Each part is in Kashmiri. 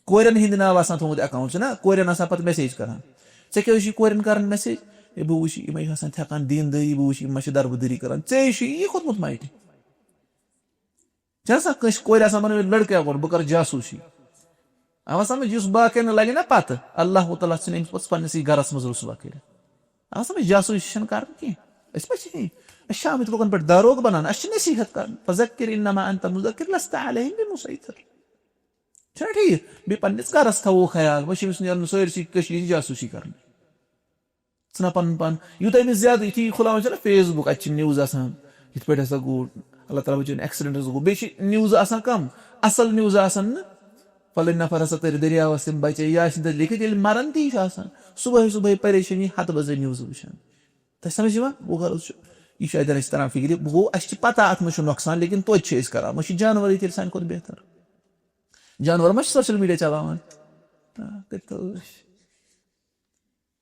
कोरन हिंद नाव आसान थोमुत अकाउंट ना कोरन आसान पत मैसेज करान ऐ क्या कोरन करान मैसेज ए बह वुच यम आसान थकान दीनदारी बह वुच यम दरबदरी करान ऐ यह खोतमुत माइट कस कोर लड़का कोर बह कर जासूसी आवा समझ इस बाकन लगे ना पत अल्लाह ताला इन पन्नस गरस मज रुसवा कर आवा समझ जासूसी कर कह शामित लोगन पे दारोग बनाना नसीहत कर फज़क्किर इन्नमा अंत मुज़क्किर लस्त अलैहिम बिमुसैतिर छा ठीक बे पन्नस गरस थवो ख्याल वह नीर सारी जासूसी कर तना पन यूत अमिस ज्यादा यु खुलान फेसबुक अत न्यूज आसान इत पे हसा गो अल्लाह ताला बचन एक्सीडेंट गो बे न्यूज आसान कम असल न्यूज आसान न फलन नफर हसा तर दरियावस तम बचे या लिखित ये मरन ती सुबह सुबह परेशानी हत बज न्यूज वुचान तह समझ वो गरज यह शायद अस तरह फिक्र गो अस पता अत मज नुकसान लेकिन तोत करान वह जानवर तेल सान खुद बेहतर जानवर मा सोशल मीडिया चलावान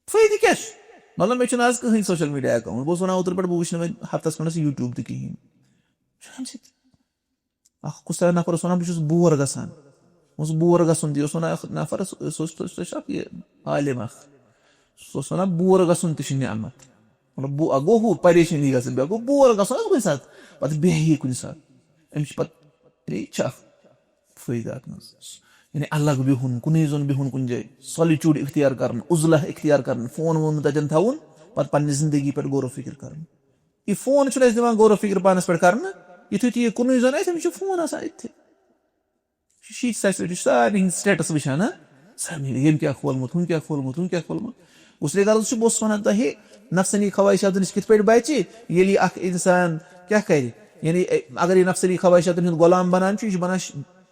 फायदे क्या मतलब मे आज कहीं सोशल मीडिया अकाउंट बह वन ओतर पे बह वो हफ्तस खंडस यूट्यूब तो कहें कुछ नफर वन बहुत बोर गसान बोर गसन ती नफर आलिम वन बोर गसन तह नियमत मतलब गो हू परेशानी गो बोर गसन कुछ सात पे बेह कुछ सात अम्स पे फायदा यानी अलग बिहुन कुन जोन बिहुन कुन जाए सॉलिट्यूड इख्तियार कर उजला इख्तियार कर फोन वोन तजन थवन पे पन्ने जिंदगी पे गौर फिक्र कर यह फोन दिवान गौर फिक्र पानस पे कर युथ तुह कुन जोन अमिस फोन आसान सारे स्टेटस वुचान यम क्या खोलमुत हूं क्या खोलमुत हूं क्या खोलमुत उसलिए गलत बस वन तह नफसनी ख्वाहिशात नश कित पे बचे ये इंसान क्या कर यानी अगर यह नफसनी ख्वाहिशात गुलाम बनान यह बनान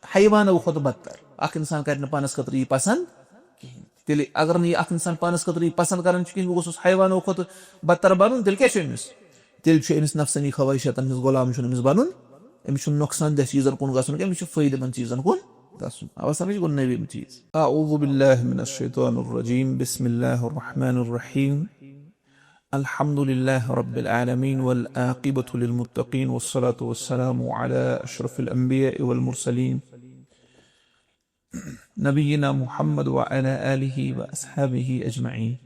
हैवानों खुद बदतर इंसान कर पानस खतर यह पसंद तेल अगर नह इंसान पानस खतर यह पसंद कर बह गोस हैवानों खुद बदतर बन तेल क्या तेल नफसनी ख्वाहिशात गुलाम बन अमिस नुकसान दह चीजन कुन गसन अमिस फायदेमंद चीजन कुन गसन आवा समझ गो नवीम चीज अऊज़ु बिल्लाहि मिनश शैतानिर रजीम बिस्मिल्लाहिर रहमानिर रहीम अल्हम्दुलिल्लाहि रब्बिल आलमीन वल आक़िबतु लिल मुत्तक़ीन वस्सलातु वस्सलामु अला अशरफिल अंबिया वल मुरसलीन नबीना मुहम्मद व अला आलिहि व अस्हाबिहि अजमईन।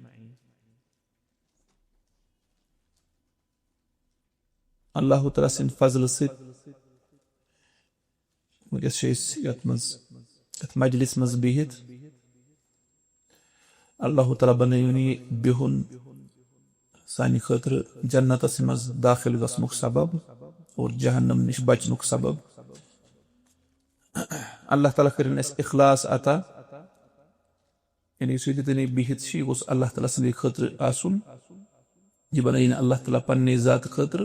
अल्लाह तआला सिन फजल से मजलिस मज बिहित अल्लाह ताला बनयुनि बिहुन सानि खतर जन्नतस मज दाखिल गसनुक सबब और जहन्नम निश बचनुक सबब अल्लाह ताला करिन अस इखलास अता यानी सुदतनी बिहित गोस अल्लाह ताला सनि खतर आसुन यह बनयन अल्लाह ताला पन्ने जात खतर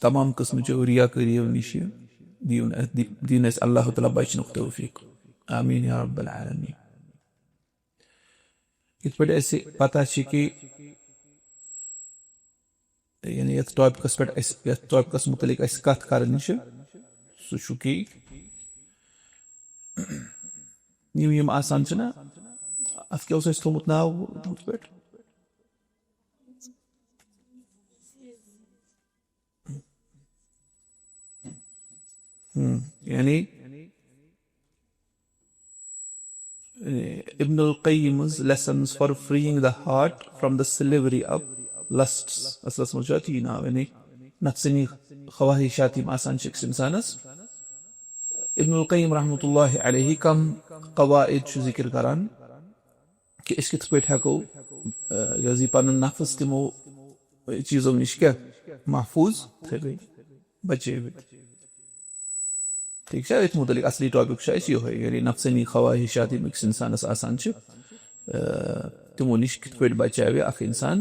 तमाम किस्म रियाकारी नश दीन अल्लाह ताला बचनुक तौफीक आमीन या रब्बल आलमीन। इत पे ऐसे पता कि यानी ये टॉपिकस पे टॉपिकस मुतलिक कत कर सह कि यम आसान ना अत क्या थोमुत नाव पे यानी Ibn al-Qayyim's lessons for freeing the heart from the slavery of lusts असलस मुजाती ना यानी नफ्सनी ख्वाहिशाती आसान शख्स इंसानस इब्न al-Qayyim रहमतुल्लाहि अलैहि कम कवाइद जिक्र करान कि इस कित पे हको यजी पन नफ्स तिमो चीजों निश क्या महफूज थे गई बचे ठीक है इत मुतलिक असली टॉपिक यह यानी नफ्सनी ख्वाहिशात अक्स इंसानस आसान तिमो निश कित पे बचावे अख इंसान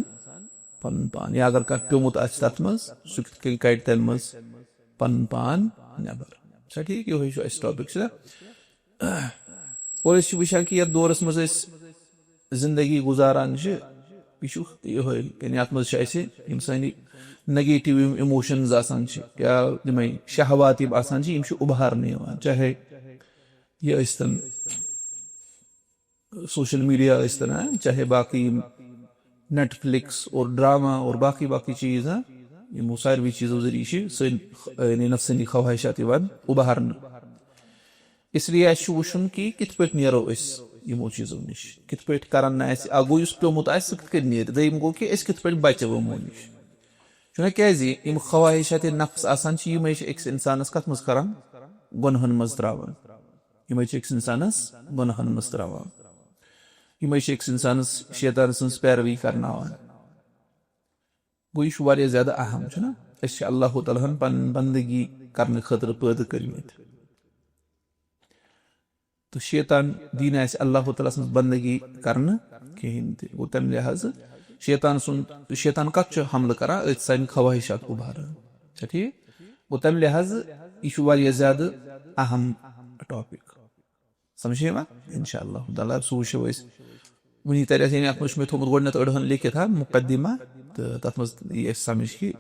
पन पान या अगर कह प्योमुत तथ मज सह कड़ तम मज पन पान नबर अच्छा ठीक यह टॉपिक और वुचान कि यथ दौरस मज जिंदगी गुजारान यह यानी अत मज सानी नेगेटिव इमोशंस आसान या यम शहवात आसान उभारने चाहे यह सोशल मीडिया चाहे बाकी नेटफ्लिक्स और ड्रामा और बाकी बाकी चीज़ यमो सारवी चीजों जरिए सन नफसनी ख्वाहिशात उभारन इसलिए वुन कि कित पे नीरो यमो चीजों निश कित पे करान गो प्योमुत नीर दम गो कि कित पे बचो यमो निश चुना क्या ख्वाहिशात नफ्स आसान अक्स इंसानस कत मज करान गुनहन मज त्रावान अक्स इंसानस गुनहन मज त्रावान अक्स इंसानस शैतान सन्स पैरवी करनावान गो यह वारिया ज्यादा अहम चुना अल्लाह ताला पन बंदगी करने खतर पैदा कर्मित तो शैतान दीन अल्लाह ताला सन्स बंदगी करने कहें गो तम लिहाज शैतान कत हमल करा सान ख्वाहिशात उभार ठीक गो तम लिहाज यह वारिया ज्यादा अहम टॉपिक समझे इंशाअल्लाह ताला सो वो वनी तर अत मे थोमुत गोडनेथ अड़हन लिखित मुकदमा तो तथ मज यह समझ कि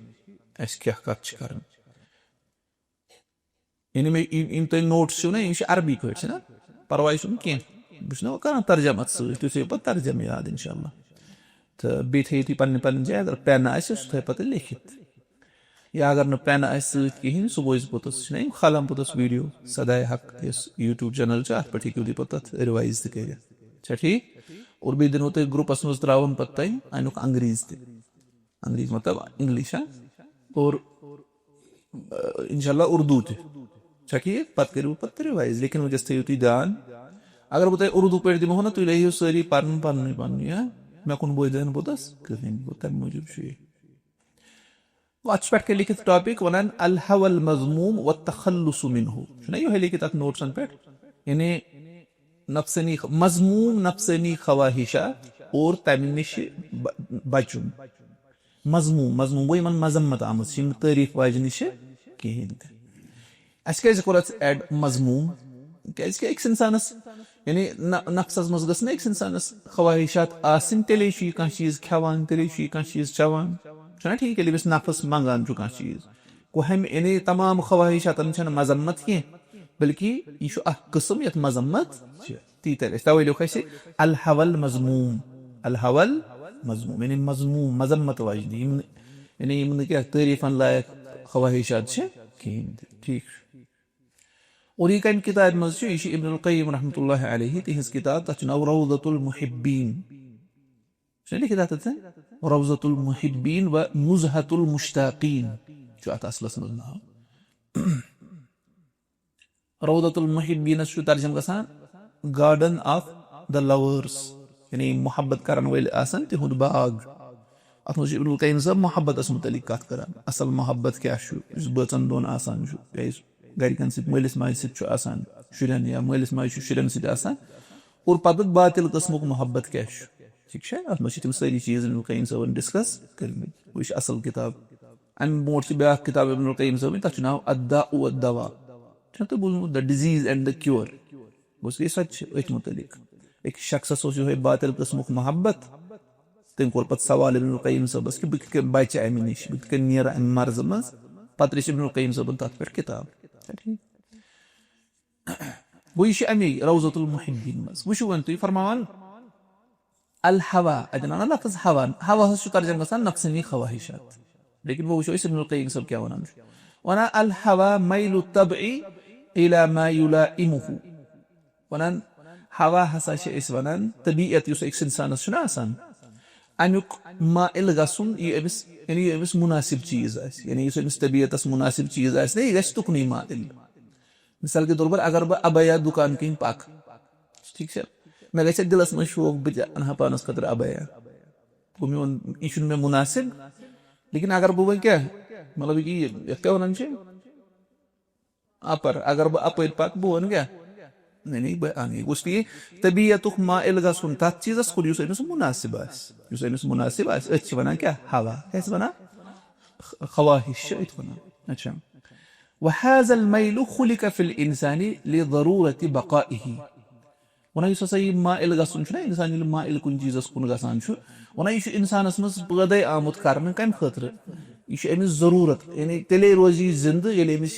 क्या कत करन यानी मे तुम नोट्स ना यह अरबी पे ना परवाह कह बह कर तर्जम अत सो पे तर्जम याद इंशाअल्लाह तो बे थो तुम पन्न पन्न जाए अगर पेन सो थो पे लिखित या अगर न पेन कहें सह बोज पोतस खलम पोतस वीडियो सदाए हक यूट्यूब चैनल अत पे हूँ पे तथ रिवाइज तक ठीक और बे दिनो तुम ग्रुपस मज त्रावन पे तुम अमुक अंग्रेज अंग्रेज मतलब इंग्लिश और इंशाल्लाह उर्दू ठीक पत करो पे रिवाइज लेकिन वजह थो तुम ध्यान अगर बह तुम उर्दू पे दिमो ना तुम लहियो सारी पन पन पन मे कुन बोजन पोतस कहें गो तम मूजूब अत पे लिखित टॉपिक वन अल हवल मजमूम व तखल्लुस मिन्हु यह लिखित अत नोट्सन पे यानी नफसनी मजमूम नफसनी ख्वाहिशात और तम नश बचुन मजमूम मजमूम वो इन मजम्मत आम तारीफ वाज नश कहें क्या कोर एड मजमूम क्या इंसानस यानी नफ्सस मज गस इंसानस ख्वाहिशात आसन तेले कह चीज खेवान तेले कह चीज चवान छा ठीक ये नफस मंगान कह चीज को हम यानी तमाम ख्वाहिशातन मजम्मत कह बल्कि यह कस्म ये मजम्मत ती तर तवे लिख अल हवल मजमूम यानी मजमूम मजम्मत वाजनी यानी क्या तारीफन लायक ख्वाहिशात कहें ठीक और यह कम किताब मज इब्नुल क़य्यिम रहमतुल्लाहि अलैहि तिहज किताब तथ नाव रौज़तुल मुहिब्बीन लिखित रौज़तुल मुहिब्बीन व नुज़हतुल मुश्ताक़ीन अत असलस मज नाव रौज़तुल मुहिब्बीन तर्जम गसान गार्डन ऑफ द लवर्स यानी मोहब्बत करन वल आसन तिहुंद बाग अत मज इब्नुल क़य्यिम साहब मोहब्बत मुतलिक कत करान असल मोहब्बत क्या बचन दोन आसान गरिकन सत मलिस माज सत शुरन या मलिस माज शुरन सत और पत बातिल कस्मुक मोहब्बत क्या ठीक है अत मज तम सारी चीज इब्नुल क़य्यिम साहबन डिस्कस कर्मित वो असल किताब अम ब्रोट ब्या किताब इब्नुल क़य्यिम साहब तथ नाव अद्दाउ वद्दवा तो बोलमुत the disease and the cure बस ये सच अथ मुतलिक एक शख्स बातिल कस्मुक मोहब्बत तम कोर पे सवाल इब्नुल क़य्यिम साहबस कि बह बच अमि नश बह नीर अमि मर्ज मज पे इब्नुल क़य्यिम साहबन तथ पे किताब वो यह अमी रौज़तुल मुहिब्बीन मज वो वन तुम फरमान अल हवा अतन लफ्ज़ हवा हवा तर्जम गसान नफ्सनी ख्वाहिशात लेकिन वो वो इब्नुल क़य्यिम साहब क्या वनान वन अल हवा मैलु तबई इला मा युलाइमुहु वनान हवा हसा वनान तबीयत अक्स इंसानस आसान अमुक माइल गसुन यानी अमिस मुनासिब चीज यानी अमिस तबीयतस मुनासिब चीज यह गस तुकन माइल मिसाल के तौर पर अगर बह अबया दुकान कहीं पक ठीक है मे गि दिलस मज शौक बह अनहा पानस खतर अबया गो मोन यह मे मुनासिब लेकिन अगर बह वन क्या मतलब ये क्या वन अपर अगर बह अपर पक बह वन क्या नहीं बह आगे इसलिए तबीयत माइल गसन तथ चीजस कुन अमिस मुनासिब मुनासिब वन क्या हवा क्या वन ख्वाहिश वन अच्छा वहाज़ल मैलु खुलिक फिल इंसानी लिज़रूरति बक़ाइही वन यह माइल गसन इंसान माइल कुन चीजस कुन गसान वन यह इंसानस मज पैदे आमुत करने कम खतर यह अमिस जरूरत यानी तेले रोज जिंद ये अमिस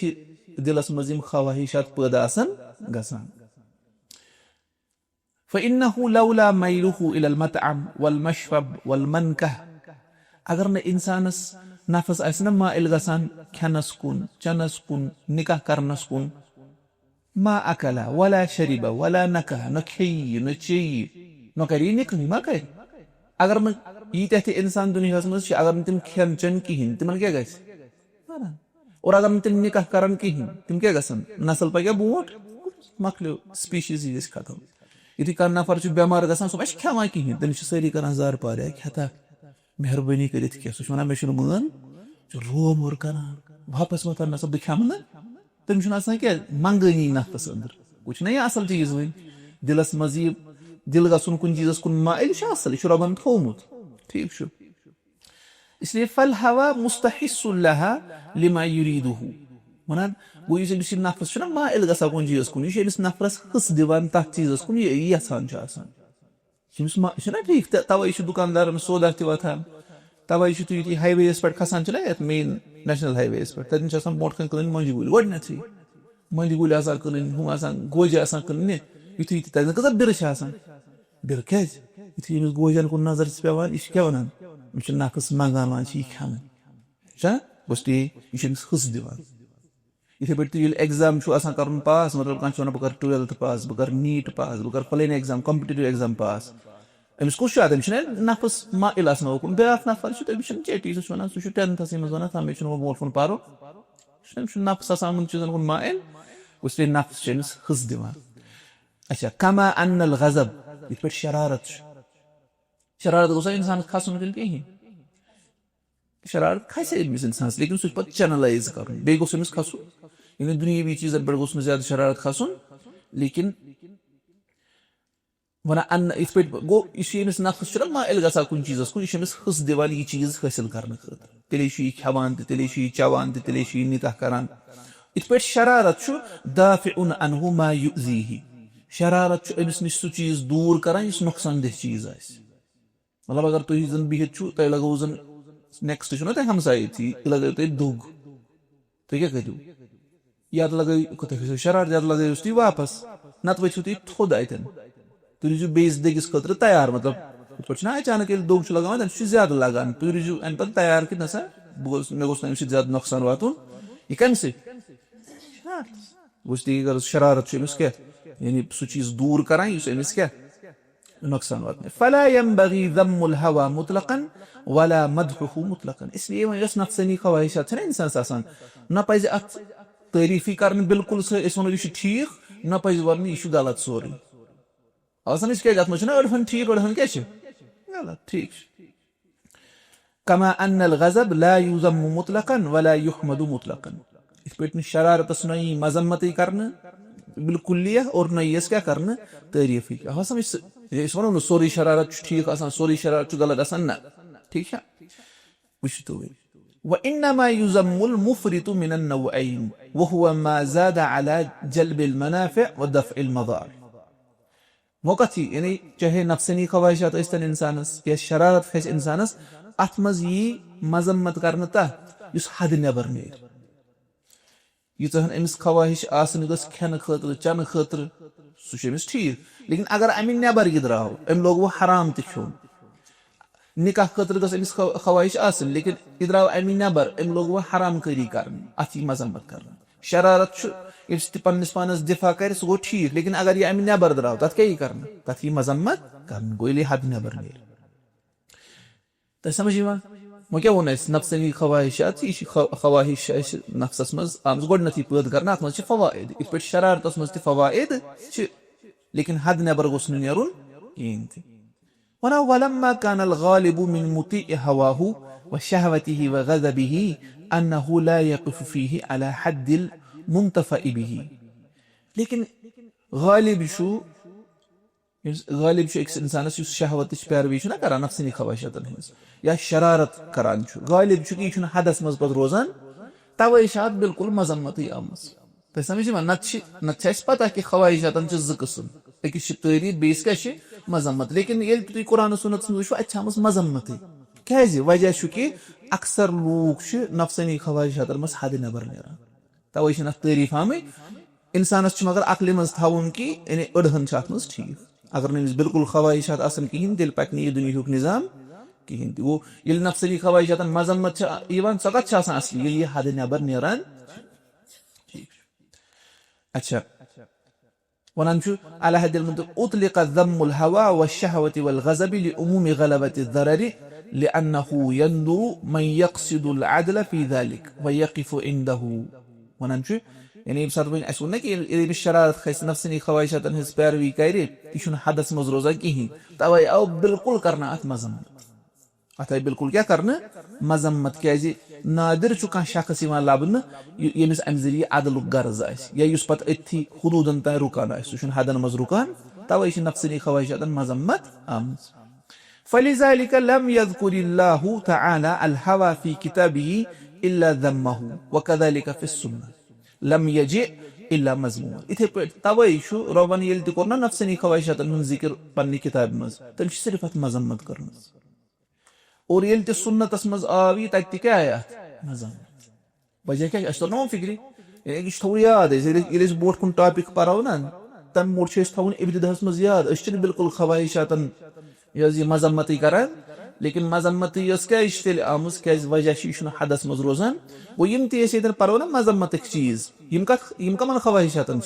दिलस मज ख्वाहिशात पैदा गसान फ़इन्नहु लौला मैलुहु इलल मतअम वल मशरब वल मनकह अगर न इंसानस नफ्स आसि ना माइल गसान खेनस कुन चनस कुन निकाह करनस कुन मा अकला वला शरीबा वला नकह न खेयि न चेयि न करी निकह मा कर अगर न यीत इंसान दुनिया मज अगर तम खेन चन कहें तिमन क्या गस और अगर तम निकाह कर कहें तम क्या गसन नस्ल पगह बोट मकलो स्पीशीज खत्म युथि कह नफर बेमार गसान सह मा खेवान कहें तम सारी कर जार पार खेता मेहरबानी कर सह वन मे मान रोम और कर वापस वतान ना बह खेम ना तम क्या मंगनी नफ्स अंदर वह ना असल चीज वन दिलस मज दिल गन कुन चीजस कुन माइल असल यह रबन थोमुत ठीक इसलिए फल हवा मुस्तहिस्सुल्लाहा लिमा युरीदुहु वनान गो यह नफ्स माइल गसान कुन चीजस कुन यह नफरस हस दिवान तथ चीजस कुन यहान ठीक तवे दुकानदार सौदा तवान तवे तुम हाईवेस पे खसान ना मेन नेशनल हाईवेस पे तथन ब्रोट कन क्लन मंजि गुल गथी मंजि गुल क्लन हम गोजे क्लन युथु तथन कत बिर बिर क्या युथु गोजन कुन नजर पेवान यह क्या वन नफ्स मंगान यह खेन बस यह हस दिवान इथे पे एग्जाम कर पास मतलब कह बह कर 12th पास बह कर नीट पास बह कर plain exam competitive exam pass अमिस कुछ नफ्स माइल ओकुन ब्या नफर तमिस चेटी सह वन सह 10th वन मे मोल फोन पारो नफ्स चीजन कुन माइल उसलिए नफ्स अमिस हस दिवान अच्छा कमा अन्नल गज़ब इत पे शरारत गोसा इंसान खसन कहें शरारत खस इंसान लेकिन सह पे चैनलाइज कर बे गोस खसुन दुनियावी चीजन पे गोस ज्यादा शरारत खसुन लेकिन वन अन्न इत पे गो यह नफ्स माइल गसान कुन चीजस कुन यह हस दिवान यह चीज हासिल करने तेले यह खेवान तेले यह चवान तेले यह निकाह करान इत पे शरारत दाफिउन अन्हु मा युज़ीहि शरारत अमिस नश सह चीज दूर करान यह नुकसानदेह चीज मतलब अगर तुम जन बिहित तुम लगो जन नेक्स्ट ना तुम हमसाई थी लगो तुम दुग तुम क्या करो या तो लगे शरारत या तो लगे तुम वापस नत वो तुम थोद अतन तुम रूजू बेस दगिस खतर तैयार मतलब पे अचानक दोग लगान तम ज्यादा लगान तुम रूजू अन पे तैयार कि नसा मे गोस अम ज्यादा नुकसान वातुन यह कम सर शरारत क्या यानी सह चीज दूर करान अमिस क्या नुकसान वात फला यंबगी ज़म्मुल हवा मुतलकन वला मदहुहु मुतलकन इसलिए यस नफ्सानी ख्वाहिशात इंसान न पज अत तारीफी कर बिल्कुल वो यह ठीक न पज वन यह गलत सोरी क्या अड़फन ठीक अड़फन क्या गलत ठीक कमा अन्नल गज़ब ला युज़म्मु मुतलकन वला युहमदु मुतलकन इत पे शरारतस न मजम्मत कर बिल्कुलिया और न यस क्या कर तारीफी वो सोरी शरारत ठीक सोरी शरारत गलत ना ठीक है वो वइन्नमा युज़म्मुल मुफ़रितु मिनन नौअैन वहुवा मा ज़ादा अला जल्बिल मनाफ़िअ व दफ़इल मज़ार वक़्त यानी चाहे नफ्सानी ख्वाहिशात अस्तन इंसानस या शरारत खस इंसानस अत मज यी मजम्मत करने तथ युस हद नेबर नेर यीतहन अमिस ख्वाहिश आसन गस खेन खतर चन खतर सह अमिस ठीक लेकिन अगर अमि नेबर यह द्राव अम लोग वो हराम तोन निकाह खतर गस अमिस ख्वाहिश आसन लेकिन यह द्राव अमि नेबर अम लोग वो हराम करी कर अत यी मजम्मत कर शरारत पन्निस पानस दिफा कर सह गो ठीक लेकिन अगर यह अमि नेबर द्राव तथ क्या कर तथ यी मजम्मत कर गो ये हद नेबर नेर तो समझ वो क्या वो नफ्सानी ख्वाहिशात यह ख्वाहिश नफ्सस मज आम गोडनथी पैद कर अत मज फवाइद इत पे शरारतस मज फवाइद लेकिन हद नेबर गोस नेरुन कहें वन वलम्मा कानल गालिबु मिन मुतीइ हवाहु व शहवतिहि व गज़बिहि अन्नहु ला यक़िफु फीहि अला हद्दिल मुंतफ़इ बिहि लेकिन गालिब एक इंसानस शहवत पैरवी कर नफ्सानी ख्वाहिशातन हज या शरारत करान गालिब यह हदस मज पे रोजान तवे बिल्कुल मजम्मत आम तुम समझ नत पता कि ख्वाहिशातन ज कस्म अकिस तारीफ बेस क्या मजम्मत लेकिन ये तुम कुरान सुन्नत वो अत मजम्मत क्या वजह कि अक्सर लूक नफ्सानी ख्वाहिशातन मज हद नबर नान तवे तारीफ आम इंसानस मगर अकल मज थवन कि अड़हन अत ठीक अगर नमिस बिल्कुल ख्वाहिशात आसन कहें तेल पकन यह दुनिया निज़ाम कहें वो ये नफ्सली ख्वाहिशात मजम्मत सो कत असली ये हद नबर नेरान अच्छा वन अला हद उतलिक ज़म्मुल हवा वश्शहवति वल्ग़ज़बि लिउमूमि ग़लबति ज़ररि लिअन्नहु यंदुरु मन यक़सिदुल अदल फी ज़ालिक वयक़िफु इंदहु वन यानी अस वो कि शरारत खस नफ्सनी ख्वाहिशातन हज पैरवी कर यह हदस मज रोजान कहें तवे आव बिल्कुल करना अत मजम्मत अत आई बिल्कुल क्या करना मजम्मत क्या नादिर कह शख्स लबन यमिस अम जरिए अदलुक गर्ज या पत अथी हदूदन तान रुकान सह हदन मज रुकान तवे नफ्सनी ख्वाहिशातन मजम्मत आम फलिज़ालिक लम यज़कुरिल्लाहु तआला अल हवा फी किताबिही इल्ला ज़म्महु वकज़ालिक फिस सुन्नह लम यजि इल्ला मज़मूमा इथे पे तवे रबन ये कोर ना नफ्सनी ख्वाहिशातन हुन जिक्र पन्नी किताब मज तम सिर्फ अत मजम्मत कर और ये सुन्नतस मज आवी तक क्या आया मजम्मत वजह क्या अस तो फिक्री यह थो याद ये बोट कुन टॉपिक पढ़ो ना तम मोट थवन इब्तिदाहस मज याद बिल्कुल ख्वाहिशातन यह मजम्मत करान लेकिन मजम्मत क्या आम क्या वजह यह हदस मज रोजान वो ये पढ़ो ना मजम्मत चीज कमन ख्वाहिशातन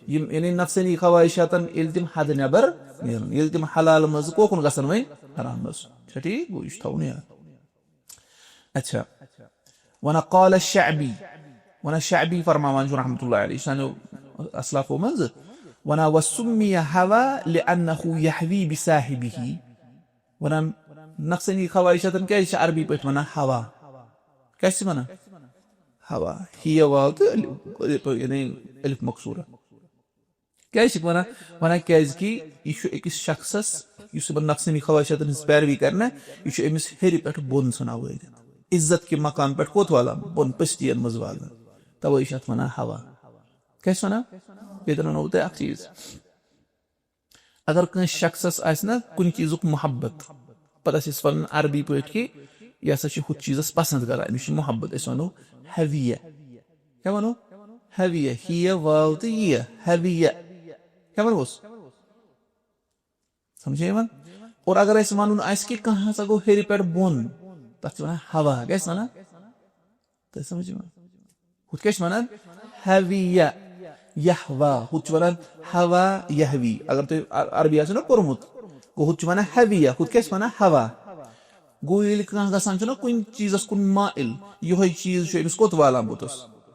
यानी नफ्सनी ख्वाहिशातन तम हद नबर नीर तम हलाल मज कोकुन गसन वह हराम मज ठीक वो यह थवन याद अच्छा वन क़ाल अश्शअबी वन शअबी फरमावान रहमतुल्लाह अलैहि सानो असलाफो मज वन वसुम्मिय हवा लिअन्नहु यहवी बिसाहिबिही वन नफ्सनी ख्वाहिशातन क्या अरबी पे वन हवा कैसे वन हवा हिय वाव तो यानी अलिफ मकसूरा क्या वन वन क्या कि यह अकिस शख्सस नफ्सनी ख्वाहिशातन पैरवी करना यह अमिस हेर पे बोन सन वाल इज्जत के मकाम पे कोत वाला बोन पस्तियन मज वाल तवे वन हवा कैसे वन ये नो तुम चीज अगर कह शख्सस ना कुन चीजुक मोहब्बत पता वन अरबी पे कि यह हु चीजस पसंद करान अमिस मोहब्बत वनो हविया क्या वनो हविया हिय वाव तो ये हविया क्या वनोस समझे वन और अगर वन कि कह गो हेर पे बोन तथ वन हवा क्या वन तो समझ हु क्या वन हविया यहवा हु वन हवा यहवी अगर तुम अरबी ना पोर्मुत गो हु वन हविया हु क्या वन हवा गो ये गसान कुन चीजस कुन माइल यह चीज अमिस कोत वालान बुतस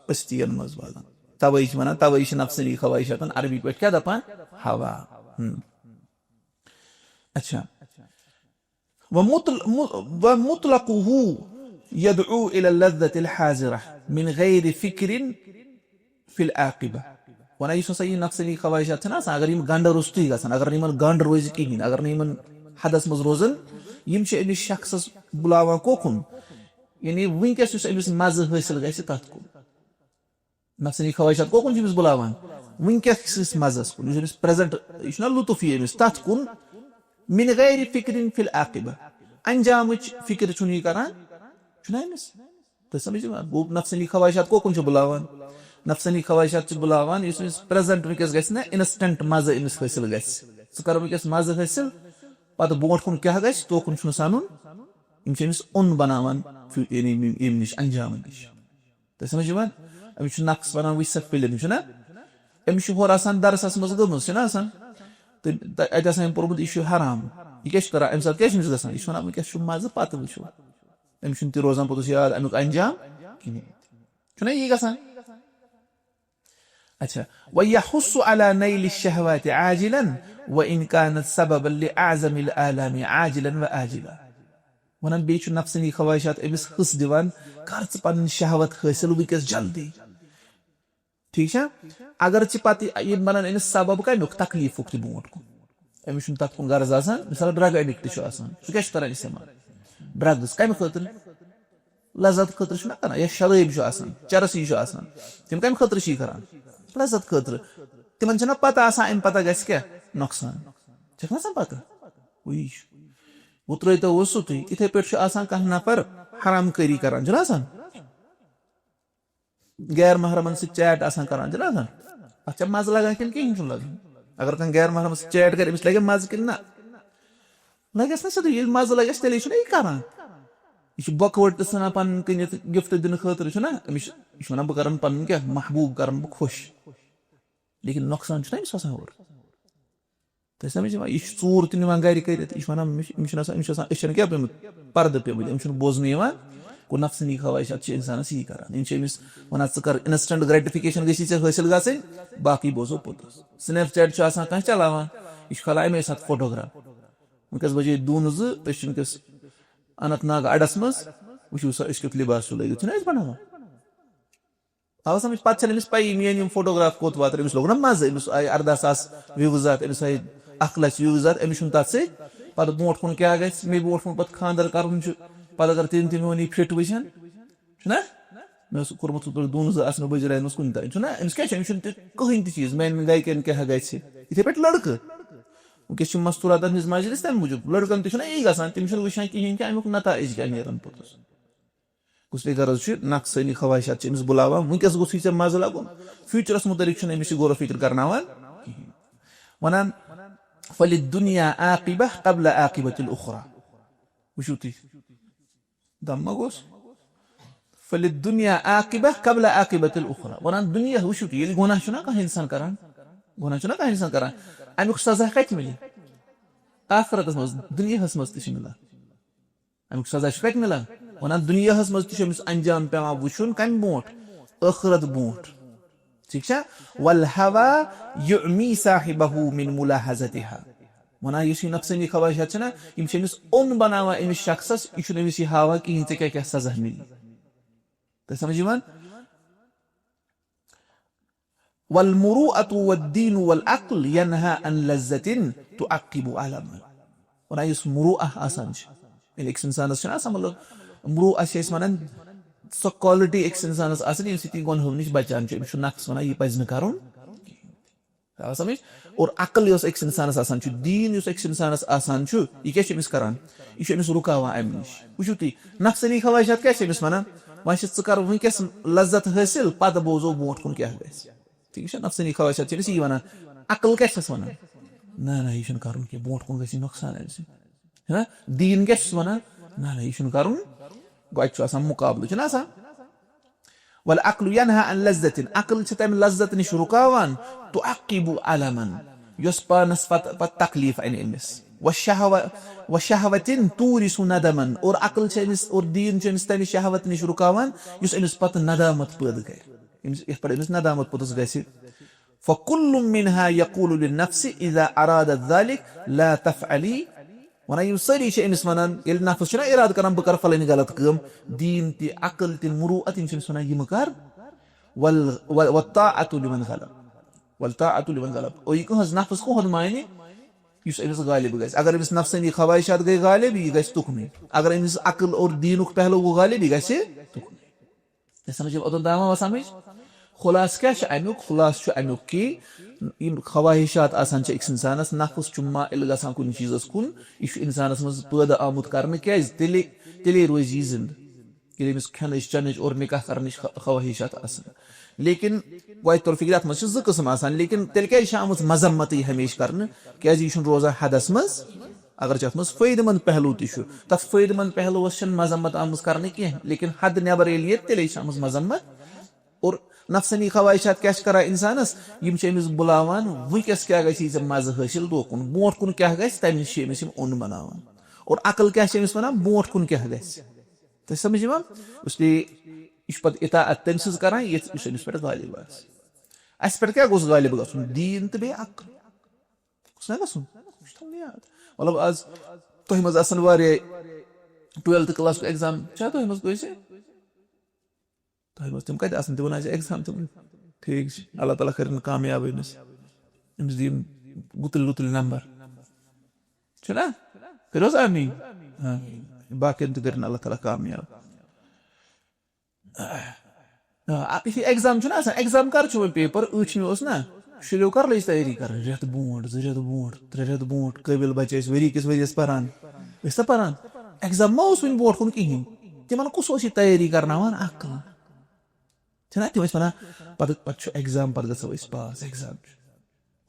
पस्तियन मज वालान तवे वन तवे नफ्सनी ख्वाहिशातन अरबी पे क्या दपान हवा अच्छा वमुतलकुहु यदउ इला लज़्ज़तिल हाज़िरा मिन गैरि फिक्रिन फिल आक़िबा वन यह नफ्सनी ख्वाहिशात अगर गंड रुस्तु गसान अगर गंड रोज कहें अगर हदस मज रोजन अमिस शख्सस बुलावान कोकुन यानी वनकस अमिस मज हासिल गि तथ कुन नफ्सनी ख्वाहिशात कोकुन बुलावान वनकस मजस कुन प्रेजेंट यह लुत्फ अमिस तथ कुन मिन गैरि फिक्रिन फिल आक़िबा अंजाम फिक्र यह करान अमिस तो समझ गो नफ्सनी ख्वाहिशात कोकुन बुलावान नफ्सनी ख्वाहिशात बुलावान प्रेजेंट वनकस गि ना इंस्टेंट मज अमिस हासिल गि कर वनकस मज हासिल पत बोट कुन क्या गि तोकुन सानुन अमिस उन बनावान निश अंजाम निश तो समझ अमिस नक्स वन वह फिल्म अमिस होर दरसस मज गमज तो अत पोर्मुत यह हराम यह क्या कर अमे क्या गा यह वन वनकस मज पत वो अमिस तह रोजान पोतुस याद अमुक अंजाम कहें यह गसान अच्छा वयहुस्सु अला नैल अश्शहवाति आजिलन वइन कानत सबबन लिअअज़मिल आलामि आजिलन व आजिला वन बे नफ्सनी ख्वाहिशात अमिस हस दिवान कर पन शहवत हासिल वनकस जल्दी ठीक अगर पत बनान अमिस सबब कमुक तकलीफुक तह बोट कुन अमिस तथ कुन गर्ज आसान मिसाल ड्रग एडिक्ट सह क्या कर इस्तेमाल ड्रग्स कम खतर लज्जत खतर ना या शराब चरसी तम कम खतर कर लज्जत खतर तिमन पता अम पता गि क्या नुकसान ना पता वो त्रो तो वो सुत इथे पे कह नफर हराम करी कर गैर महरमन सैट कर अत मज लगा कि कहीं लगन अगर कह गैर महरमन चैट कर लगे मज कि ना लगेस ना सिद्धू ये मजा लगेस तेल यह करान यह बकवट तो सान पन कनित गिफ्ट दिन खतर यह वन बह कर पन क्या महबूब कर बह खुश लेकिन नुकसान और तो समझ यह चूर तो निवान गर कर वन क्या पेमुत पर्द पेमुत बोजन को नफसनी ख्वाहिशात इंसानस यही करान वन कर इंस्टेंट ग्रेटिफिकेशन गई हासिल गई बाकी बोजो पोतस स्नैपचैट कह चलावान यह खला अमे साथ फोटोग्राफ वनकस बजे दून जस अनंतनाग अडस मज वो सा कुत लिबास लगित बनावान आवा समझ पे पी मेन फोटोग्राफ कोत वात लोग ना मज अमिस आय 18,000 व्यूज आत अमिस आय 1,00,000 व्यूज आत अमिस तथ से बोट कुन क्या ग मे बोट कुन पे खानदर कर पे अगर तीन मे फिट वचन ना मे कोर्मुत दून जो बज रहा कुन तान अमिस क्या कहें चीज मान गैकन क्या ग इथे पे लड़क वनकस मस्तूरात हज मजलिस तम मूजूब लड़कन यही गसान तम वचान कहें कि अमुक नताइज क्या नीरन पोतस कुछ गरज नक्सनी ख्वाहिशात अमिस बुलावान वनकस गोस ये मज लगुन फ्यूचरस मुतलिक अमिस गौर फिक्र करनावान वनान फलिद्दुनिया आकिबह क़ब्ल आकिबतिल उखरा वुचु तुह दम गोस फलिद्दुनिया आकिबह क़ब्ल आकिबतिल उखरा वनान दुनिया वुचु तुह ये गुनाह ना कह इंसान करान अमुक सजा कत मिले आखिरतस मज दुनियास मज त मिलान अमुक सजा कत मिलान वनान दुनियास मज तमिस अंजाम पेवान वुचुन कम ब्रोट आखिरत ब्रोट ठीक वल हवा युमी साहिबहु मिन मुलाहज़तिहा वनान यह नक्सनी ख्वाहिशात अमिस ओन बनावा अमिस शख्सस यह अमिस यह हावा कहें ऐ क्या सजा मिली तो समझ वल्मुरुअतु वद्दीनु वल्अक्ल यनहा अन लज्जतिन तुअक्किबु अलमन वनान यह मुरुअ आसान एक इंसानस मतलब मुरुअ वनान सो क्वालिटी एक इंसानस यम सत गुनहों नश बचान नक्स वन यह पज कर समझ और अकल एक इंसानस दीन एक इंसानस यह क्या करान यह रुकावान अम नश वुचु तुह नक्सनी ख्वाहिशात क्या वन वह कर वनकस लज्जत हासिल पे बोजो ब्रोट कुन क्या ग ठीक है नफ्सनी ख्वाहिशात यह वन अकल क्या वन ना ना यह कर ब्रोट कुन ग नुकसान है दीन क्या वन ना ना यह कर गो मुकाबल वल अक्लु यनहा अन लज्जतिन अकल तम लज्जत नश रुकावान तुअक्किबु अलमन यस पानस पत तकलीफ अन अमिस वशहवतिन तूरिसु नदमन और अकल और दीन तम शहवत नश रुकावान युस अमिस पत नदामत पैद कर ये पे अमिस नदामत पोतस ग फकुल्लु मिनहा यक़ूलु लिन्नफ्सि इज़ा अरादत ज़ालिक ला तफ़अली वनान यम सारी अमिस वनान ये नफ्स इराद करान बह कर फलानी गलत कम दीन ति अकल ति मुरुअत अमिस वनान यम कर वत्ताअतु लिमन गलब और यह कहज नफ्स कहद माने युस अमिस गालिब गस अगर अमिस नफ्सनी ख्वाहिशात गई गालिब यह गस तुकनी अगर अमिस अकल और दीनुक पहलू गो गालिब यह गस तुकनी समझ ओतन समझ खुलास क्या अमुक खुलास अमुक कि ख्वाहिशात आसान एक इंसानस नफ्स माइल गसान कुन चीजस कुन यह इंसानस मज पैदा आमुत कर तेले रोज यह जिंद ये अमिस खेन चन और निकाह कर ख्वाहिशात लेकिन वह तौर अत मज जो कस्म लेकिन तेल क्या आमुत मजम्मत हमेशा कर क्या रोजान हदस मज अगर अत मज फायदेमंद पहलू तथ फायदेमंद पहलुस मजम्मत आम कर लेकिन हद नबर तेल आम मजम्मत और नफ्सनी ख्वाहिशात क्या कर इंसानस यम अमिस बुलावान वनकस क्या गि मज हासिल दोकुन ब्रोट कुन क्या गमिस अमिस ओन बनावान और अकल क्या अमिस वन ब्रोट कुन क्या गि समझ इसलिए यह पे इताअत तम सज कर अमिस पे गालिब अस पे क्या गोस गालिब गन दीन तो बे अकल ना गन मतलब आज तुह मज 12th क्लास को एग्जाम तुह मज गई तुम तम कत वन एग्जाम तुम ठीक अल्लाह ताला कर कामयाब अमिस दिन गुतल गुतल नंबर ना करो आमीन बाकी तो कर अल्लाह ताला कामयाब एग्जाम एग्जाम कर पेपर मे ना शुरू कर लज तैयारी कर रेत बूट 2 रेत बूट 3 रेत बूट काबिल बच्चे वरी किस वरियस पान पान एग्जाम मा वन ब्रोट कुन कहें तिमन कुस तैयारी करनावान अकल तम वन पे एग्जाम पे गो पास एग्जाम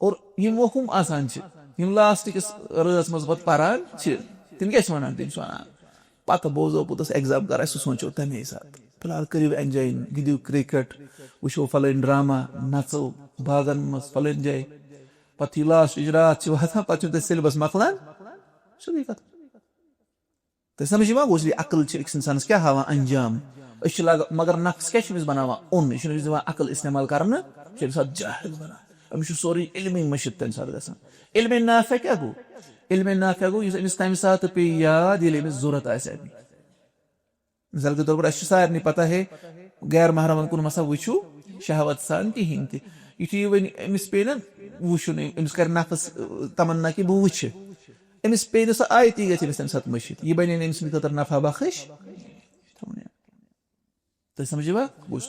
और यम वहूम आसान लास्ट किस रस मज पारान تِم کیٛاہ چھِ وَنان تِم چھِ وَنان پَتہٕ بوزو پوٚتُس ایٚگزام کَر سُہ سونٛچو تَمے ساتہٕ فِلحال کٔرِو اٮ۪نجاے گِنٛدِو کِرکٹ وٕچھو فَلٲنۍ ڈراما نَژو باغن منٛز فَلٲنۍ جایہِ پَتہٕ یہِ لاسٹٕچ راتھ چھِ واتان پَتہٕ چھُنہٕ تۄہہِ سیلبَس مۄکلان سیوٚدُے کَتھ تۄہہِ سَمجھ یِوان گوٚو عقل چھِ أکِس اِنسانَس کیٛاہ ہاوان انجام أسۍ چھِ لاگان مگر نفس کیٛاہ چھِ أمِس بَناوان اوٚن یہِ چھُنہٕ أمِس دِوان عقل اِستعمال کرنہٕ یہِ چھُ اَمہِ ساتہٕ جاہِل بَنان أمِس چھُ سورُے علمٕے مٔشِد تَمہِ ساتہٕ گژھان علمِ نافع کیٛاہ گوٚو علمِ نافع گوٚو یُس أمِس تَمہِ ساتہٕ پیٚیہِ یاد ییٚلہِ أمِس ضوٚرتھ آسہِ اَمِچ مِثال کے طور پر اَسہِ چھُ سارنٕے پَتہ ہے غیر محرمن کُن مَسا وٕچھِو شہوت سان کِہینۍ تہِ یِتھُے یہِ وۄنۍ أمِس پیٚیہِ نہ وٕچھُن أمِس کَرِ نفس تَمنا کہِ بہٕ وٕچھِ أمِس پیٚیہِ نہٕ سۄ آیتی گژھِ أمِس تَمہِ ساتہٕ مٔشِد یہِ بَنے نہٕ أمۍ سٕنٛدِ خٲطرٕ نفع بخش تُہۍ سَمجھوا گوٚو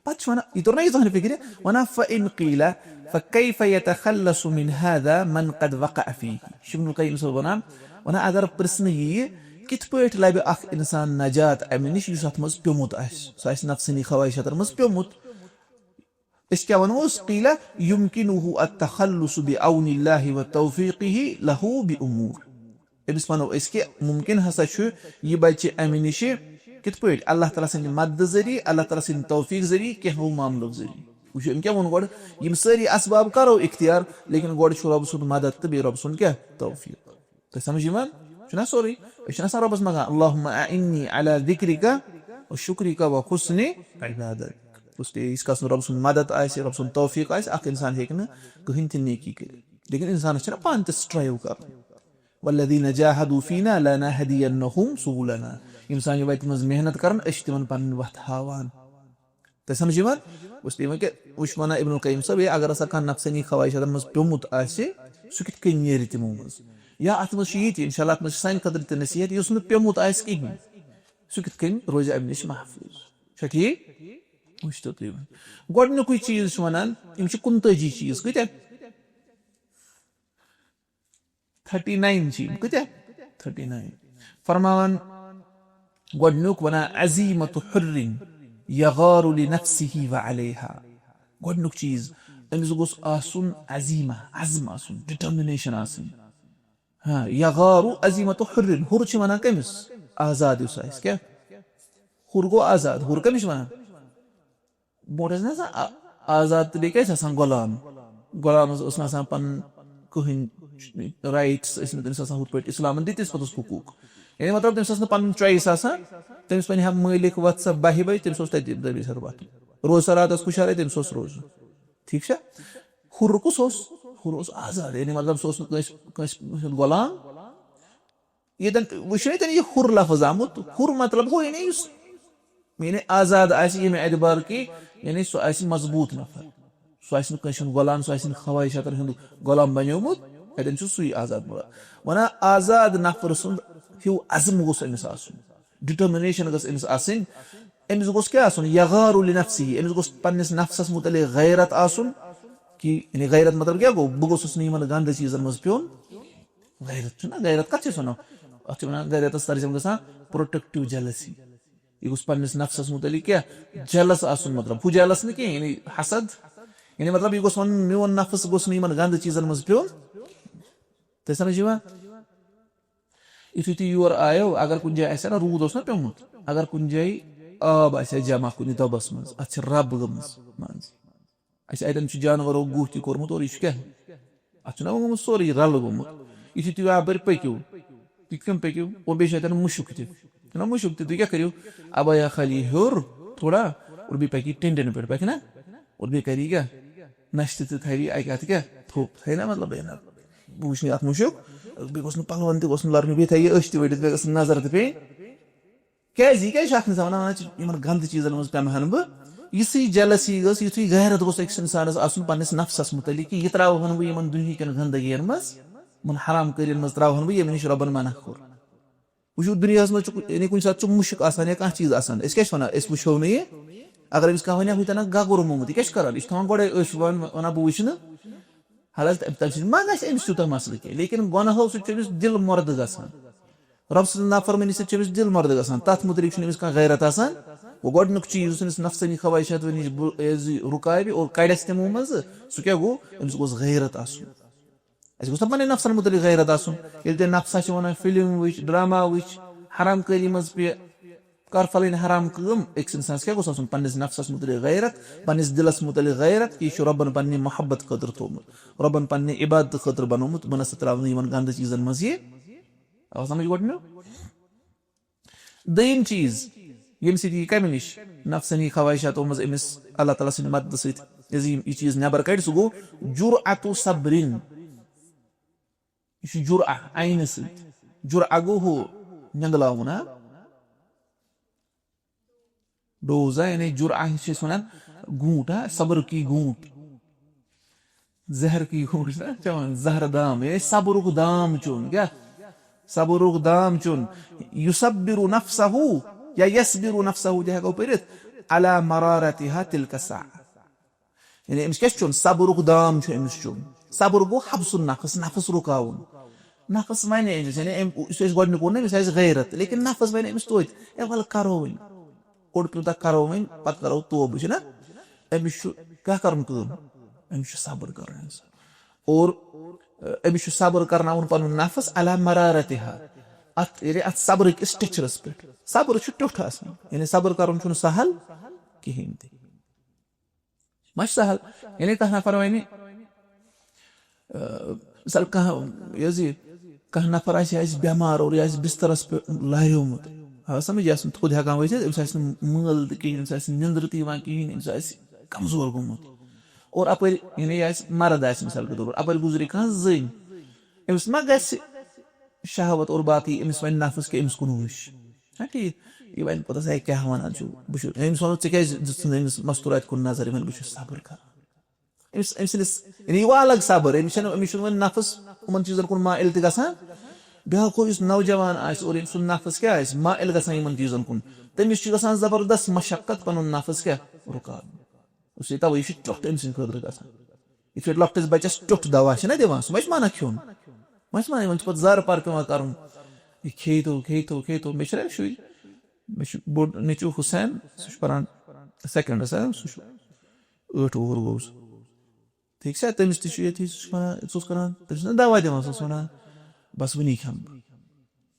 پَتہٕ چھِ وَنان یہِ توٚر نہ یہِ تُہنٛدِ فِکرِ وَنان فَإِن قِیلَ فَكَيْفَ يَتَخَلَّصُ مِنْ هَذَا مَنْ قَدْ وَقَعَ فِيهِ ابن القیم صٲب وَنان اگر پرٛژھنہٕ یِیہِ کِتھ پٲٹھۍ لَبہِ اکھ اِنسان نجات اَمہِ نِش یُس اَتھ منٛز پیوٚمُت آسہِ سُہ آسہِ نفسٲنی خواہِشاتن منٛز پیوٚمُت أسۍ کیٛاہ وَنوس قیٖلَ یُمکِنُہُ التَّخَلُّصُ بِعَوْنِ اللہِ وَتَوفیٖقِهِ لَہُ بِأُموٗر أمِس وَنو أسۍ کہِ مُمکِن ہسا چھُ یہِ بَچہِ اَمہِ نِشہِ کِتھ پٲٹھۍ اللہ تعالیٰ سٕنٛدِ مددٕ ذٔریعہٕ اللہ تعالیٰ سٕنٛدِ توفیٖق ذٔریعہٕ کینٛہہ معاملو ذٔریعہٕ وٕچھو أمۍ کیٛاہ ووٚن گۄڈٕ یِم سٲری اسباب کرو اِختیار لیکِن گۄڈٕ چھُ رۄبہٕ سُنٛد مدد تہٕ بیٚیہِ رۄبہٕ سُنٛد کیٛاہ توفیٖق تۄہہِ سَمجھ یِوان چھُنہ سورُے أسۍ چھِنہ آسان رۄبَس منٛگان اللہُمَّ اِنِّی عَلَىٰ ذِکرِکَ وَشُکرِکَ وَحُسْنِ عِبادَتِک ییٖتِس کالَس نہٕ رۄبہٕ سُنٛد مدد آسہِ رۄبہٕ سُنٛد توفیٖق آسہِ اکھ اِنسان ہیٚکہِ نہٕ کٕہٕنۍ تہِ نیکی کٔرِتھ لیکِن اِنسانَس چھُنہ پانہٕ تہِ سٹرایو کَرُن وَالَّذِیٖنَ جَاهَدُوا فِینَا لَنَهْدِیَنَّهُمْ سُبُلَنَا یِم سانہِ وَتہِ منٛز محنت کرن أسۍ چھِ تِمن پَنٕنۍ وَتھ ہاوان تۄہہِ سَمجھ یِوان بہٕ چھُس وۄنۍ وٕچھ وَنان ابن القیم صٲب ہے اگر ہسا کانٛہہ نفسٲنی خواہِشاتن منٛز پیوٚمُت آسہِ سُہ کِتھ کٔنۍ نیرِ تِمو منٛز یا اَتھ منٛز چھُ یہِ تہِ اِنشاء اللہ اَتھ منٛز چھِ سانہِ خٲطرٕ تہِ نصیحت یُس نہٕ پیوٚمُت آسہِ کِہینۍ سُہ کِتھ کٔنۍ روزِ اَمہِ نِش محفوٗظ چھا ٹھیٖک وٕچھتو تُہۍ گۄڈٕنیُکُے چیٖز چھُ وَنان یِم چھِ 29 چیٖز کۭتیاہ 39 چھِ یِم کۭتیاہ 39 فرماوان گۄڈٕنیُک وَنان عزیٖمتُ حُرٍ یغارُ لِنفسِهِ وعلیہا گۄڈٕنیُک چیٖز أمِس گوٚژھ آسُن عزیٖما عزم آسُن ڈِٹرمِنیشن آسٕنۍ یغارُ عزیٖمتُ حُرٍ ہُر چھِ وَنان کٔمِس آزاد یُس آسہِ کیٛاہ ہُر گوٚو آزاد ہُر کٔمِس چھِ وَنان برونٛٹھ ٲسۍ نہ آسان آزاد تہٕ بیٚیہِ کیٛاہ ٲسۍ آسان غۄلام غۄلامَس اوس نہٕ آسان پَنُن کٕہٕنۍ رایٹٕس ٲسۍ نہٕ تٔمِس آسان ہُتھ پٲٹھۍ اِسلامَن دِتِس پوٚتُس حقوٗق یعنی مطلب تٔمِس ٲس نہٕ پَنٕنۍ چویِس آسان تٔمِس وَنہِ ہا مٲلِک وَتھ سا بَہہِ بَجہِ تٔمِس اوس تَتہِ دٔبِس ہیٚتھ وَتھُن روز سا راتَس کُشارے تٔمِس اوس روزُن ٹھیٖک چھا ہُر کُس اوس ہُر اوس آزاد یعنی مطلب سُہ اوس نہٕ کٲنٛسہِ ہُنٛد غۄلام ییٚتٮ۪ن وۄنۍ چھُنہ ییٚتٮ۪ن یہِ ہُر لفظ آمُت ہُر مطلب گوٚو یعنی یُس یعنی آزاد آسہِ ییٚمہِ اعتبار کہِ یعنی سُہ آسہِ مضبوٗط نفر سُہ آسہِ نہٕ کٲنٛسہِ ہُنٛد غۄلام سُہ آسہِ نہٕ خواہِشاتن ہُنٛد غۄلام بنیومُت اَتٮ۪ن چھُ سُے آزاد وَنان آزاد نفر سُنٛد ہیوٗ عزم گوٚژھ أمِس آسُن ڈِٹرمِنیشن گٔژھ أمِس آسٕنۍ أمِس گوٚژھ کیٛاہ آسُن یغارُ لِنفسِهِ أمِس گوٚژھ پننِس نفسس مُتعلِق غیرت آسُن کہِ یعنی غیرت مطلب کیٛاہ گوٚو بہٕ گوٚژھُس نہٕ یِمن گنٛدٕ چیٖزن منٛز پیوٚن غیرت چھُنہ غیرت کَتھ چھِ أسۍ وَنو اَتھ چھِ وَنان غیرتس ترجمہٕ گژھان پروٹیکٹِو جیلسی یہِ گوٚژھ پننِس نفسس مُتعلِق کیٛاہ جیلس آسُن مطلب ہُہ جیلس نہٕ کینٛہہ یعنی حسد یعنی مطلب یہِ گوٚژھ وَنُن میون نفس گوٚژھ نہٕ یِمن گنٛدٕ چیٖزن منٛز پیوٚن تۄہہِ سَمجھ یِوان یِتھُے تُہۍ یور آیو اگر کُنہِ جایہِ آسہِ ہا نہ روٗد اوس نہ پیوٚمُت اگر کُنہِ جایہِ آب آسہِ ہا جمع کُنہِ دۄبس منٛز اتھ چھِ رب گٔمٕژ منٛز اَسہِ اَتٮ۪ن چھُ جانورو گُہہ تہِ کوٚرمُت اور یہِ چھُ کیٛاہ اَتھ چھُنہ گوٚمُت سورُے رلہٕ گوٚمُت یِتھُے تُہۍ یپٲرۍ پٔکِو تُہۍ کٔمۍ پٔکِو اور بیٚیہِ چھُ اَتٮ۪ن مُشُک تہِ چھُنہ مُشُک تہِ تُہۍ کیٛاہ کٔرِو ابیا کھالی ہیوٚر تھوڑا اور بیٚیہِ پَکہِ یہِ ٹٮ۪نٛڈٮ۪ن پٮ۪ٹھ پَکہِ نہ اور بیٚیہِ کَرِ یہِ کیٛاہ نَشتہٕ تہِ تھاوِ اَکہِ اَتھٕ کیٛاہ تھوٚپ تھاوِ نہ مطلب بہٕ وٕچھِ اَتھ مُشُک بیٚیہِ گوٚژھ نہٕ پَلوَن تہِ گوٚژھ نہٕ لَرنہٕ بیٚیہِ تھاوِ یہِ أچھ تہِ ؤڑِتھ بیٚیہِ گٔژھ نہٕ نظر تہِ پیٚنۍ کیٛازِ یہِ کیٛازِ چھُ اکھ اِنسان وَنان یِمن گنٛدٕ چیٖزن منٛز پیٚمہٕ ہن بہٕ یِژھٕے جیلسی گٔژھ یِتھُے غیرت گوٚژھ أکِس اِنسانس آسُن پننِس نفسس مُتعلِق کہِ یہِ تراوہن بہٕ یِمن دُنہِکٮ۪ن گنٛدگین منٛز یِمن حرام کٲرین منٛز تراوہن بہٕ ییٚمہِ نِش رۄبن منع کوٚر وٕچھِو دُنیاہس منٛز چھُ یعنی کُنہِ ساتہٕ چھُ مُشُک آسان یا کانٛہہ چیٖز آسان أسۍ کیٛاہ چھِ وَنان أسۍ وٕچھو نہٕ یہِ اگر أمِس کانٛہہ وَنہِ ہا ہُتٮ۪ن گگُر موٚمُت یہِ کیٛاہ چھُ کران یہِ چھُ تھاوان گۄڈے أچھ وَنان بہٕ وٕچھِ نہٕ حالانکہِ تَمہِ سۭتۍ ما گژھِ أمِس تیوٗتاہ مسلہٕ کینٛہہ لیکِن گۄنہو سۭتۍ چھُ أمِس دِل مۄردٕ گژھان رۄبہٕ سٕنٛز نافرمٲنی سۭتۍ چھُ أمِس دِل مۄردٕ گژھان تَتھ مُتعلِق چھُنہٕ أمِس کانٛہہ غیرت آسان گوٚو گۄڈٕنیُک چیٖز یُس أمِس نفسٲنی خواہِشات نِش رُکاوِ اور کَڑٮ۪س تِمو منٛزٕ سُہ کیٛاہ گوٚو أمِس گوٚژھ غیرت آسُن اَسہِ گوٚژھ نا پَنٕنہِ نفسن مُتعلِق غیرت آسُن ییٚلہِ تۄہہِ نفسا چھِ وَنان فِلم وٕچھ ڈراما وٕچھ حرام کٲری منٛز پیٚیہِ کر پھلٕنۍ حرام کٲم أکِس اِنسانَس کیاہ گوٚژھ آسُن پنٕنِس نفسس مُتعلِق غیرت پنٕنِس دِلس مُتعلِق غیرت کہِ یہِ چھُ رۄبن پننہِ محبت خٲطرٕ تھوٚومُت رۄبن پننہِ عبادتہٕ خٲطرٕ بنومُت بہٕ نسا تراونہٕ یِمن گنٛدٕ چیٖزن منٛز یہِ آو سمجھ گۄڈٕنیُک دوٚیِم چیٖز ییٚمہِ سۭتۍ یہِ کمہِ نِش نفسٲنی خواہشاتو منٛز أمِس اللہ تعالیٰ سٕنٛدِ مدتہٕ سۭتۍ عظیٖم یہِ چیٖز نٮ۪بر کڑِ سُہ گوٚو جُرعتُ صبرِن یہِ چھُ جُرع عینہٕ سۭتۍ جُرع گوٚو ہُہ نینٛگلاوُن ہا ڈوز یعنی جُرع چھِ أسۍ وَنان گوٗنٹ ہا صبر کی گوٗنٹ زہر کی گوٗنٹ چھِ نہ وَنان زہر دام یعنی صبرُک دام چیوٚن کیاہ صبرُک دام چیوٚن یُصبرُ نفسہُ یا یصبرُ نفسہُ تہِ ہٮ۪کو پٔرِتھ علی مرارتہا تِلکَ الساعہ یعنی أمِس کیاہ چھُ چیوٚن صبرُک دام چھُ أمِس چیوٚن صبر گوٚو حبسُن نفس نفس رُکاوُن نفس وَنہِ أمِس یعنی یُس اَسہِ گۄڈٕنیُک ووٚن نہ أمِس آسہِ غیرت لیکِن نفس وَنہِ أمِس توتہِ ہے وَلہٕ کرو وۄنۍ اوٚڑ پیوٗنتاہ کرو وۄنۍ پتہٕ کرو توبہٕ چھُنہ أمِس چھُ کیاہ کرُن کٲم أمِس چھُ صبر کرُن اور أمِس چھُ صبر کرناوُن پنُن نفس علی مرارتہا اتھ یعنی اتھ صبرٕکِس ٹیچرس پٮ۪ٹھ صبر چھُ ٹیوٚٹھ آسان یعنی صبر کرُن چھُنہٕ سہل کِہینۍ تہِ ما چھُ سہل یعنی کانٛہہ نفر وَنہِ مِثال کانٛہہ یہِ حظ یہِ کانٛہہ نفر آسہِ یہِ آسہِ بٮ۪مار اور یہِ آسہِ بِسترس پٮ۪ٹھ لاریومُت آو سمجھ یہِ آسہِ نہٕ تھوٚد ہٮ۪کان ؤتھِتھ أمِس آسہِ نہٕ مٲل تہِ کِہینۍ أمِس آسہِ نہٕ نیٚنٛدٕر تہِ یِوان کِہینۍ أمِس آسہِ کمزور گوٚمُت اور اپٲرۍ یعنی یہِ آسہِ مرد آسہِ مِثال کے طور پر اپٲرۍ گُزرِ کانٛہہ زٔنۍ أمِس ما گژھِ شہوت اور باقٕے أمِس وَنہِ نفس کہِ أمِس کُن وٕچھ ہا ٹھیٖک یہِ وَنہِ پوٚتُس ہے کیاہ وَنان چھُ بہٕ چھُس أمِس وَنو ژےٚ کیازِ دِژٕنہٕ أمِس مستوٗراتہِ کُن نظر یہِ وَنہِ بہٕ چھُس صبر کران أمِس أمۍ سٕنٛدِس یعنی یہِ گوٚو الگ صبر أمِس چھُنہٕ وۄنۍ نفس یِمن چیٖزن کُن مایل تہِ گژھان بیٛاکھ گوٚو یُس نوجوان آسہِ اور أمۍ سُنٛد نفس کیاہ آسہِ مایل گژھان یِمن چیٖزن کُن تٔمِس چھُ گژھان زبردست مشقت پنُن نفس کیاہ رُکاوُن تَوے یہِ چھُ ٹیوٚٹھ أمۍ سٕنٛدِ خٲطرٕ گژھان یِتھ پٲٹھۍ لۄکٹِس بچس ٹیوٚٹھ دوا چھِنہ دِوان سُہ ما چھُ مانان کھیوٚن ما چھُ مانان یِمن چھُ پتہٕ زارٕ پار پیٚوان کرُن یہِ کھیٚیتو کھیٚیتو کھیٚیتو مےٚ چھُنہ شُرۍ مےٚ چھُ بوٚڑ نیٚچوٗ حُسین سُہ چھُ پران سیکنڈس سُہ چھُ 8 وُہُر گوٚو سُہ ٹھیٖک چھا تٔمِس تہِ چھُ ییٚتھی سُہ چھُ وَنان سُہ اوس کران تٔمِس چھُنہ دوا دِوان سُہ اوس وَنان بس وُنی کھٮ۪مہٕ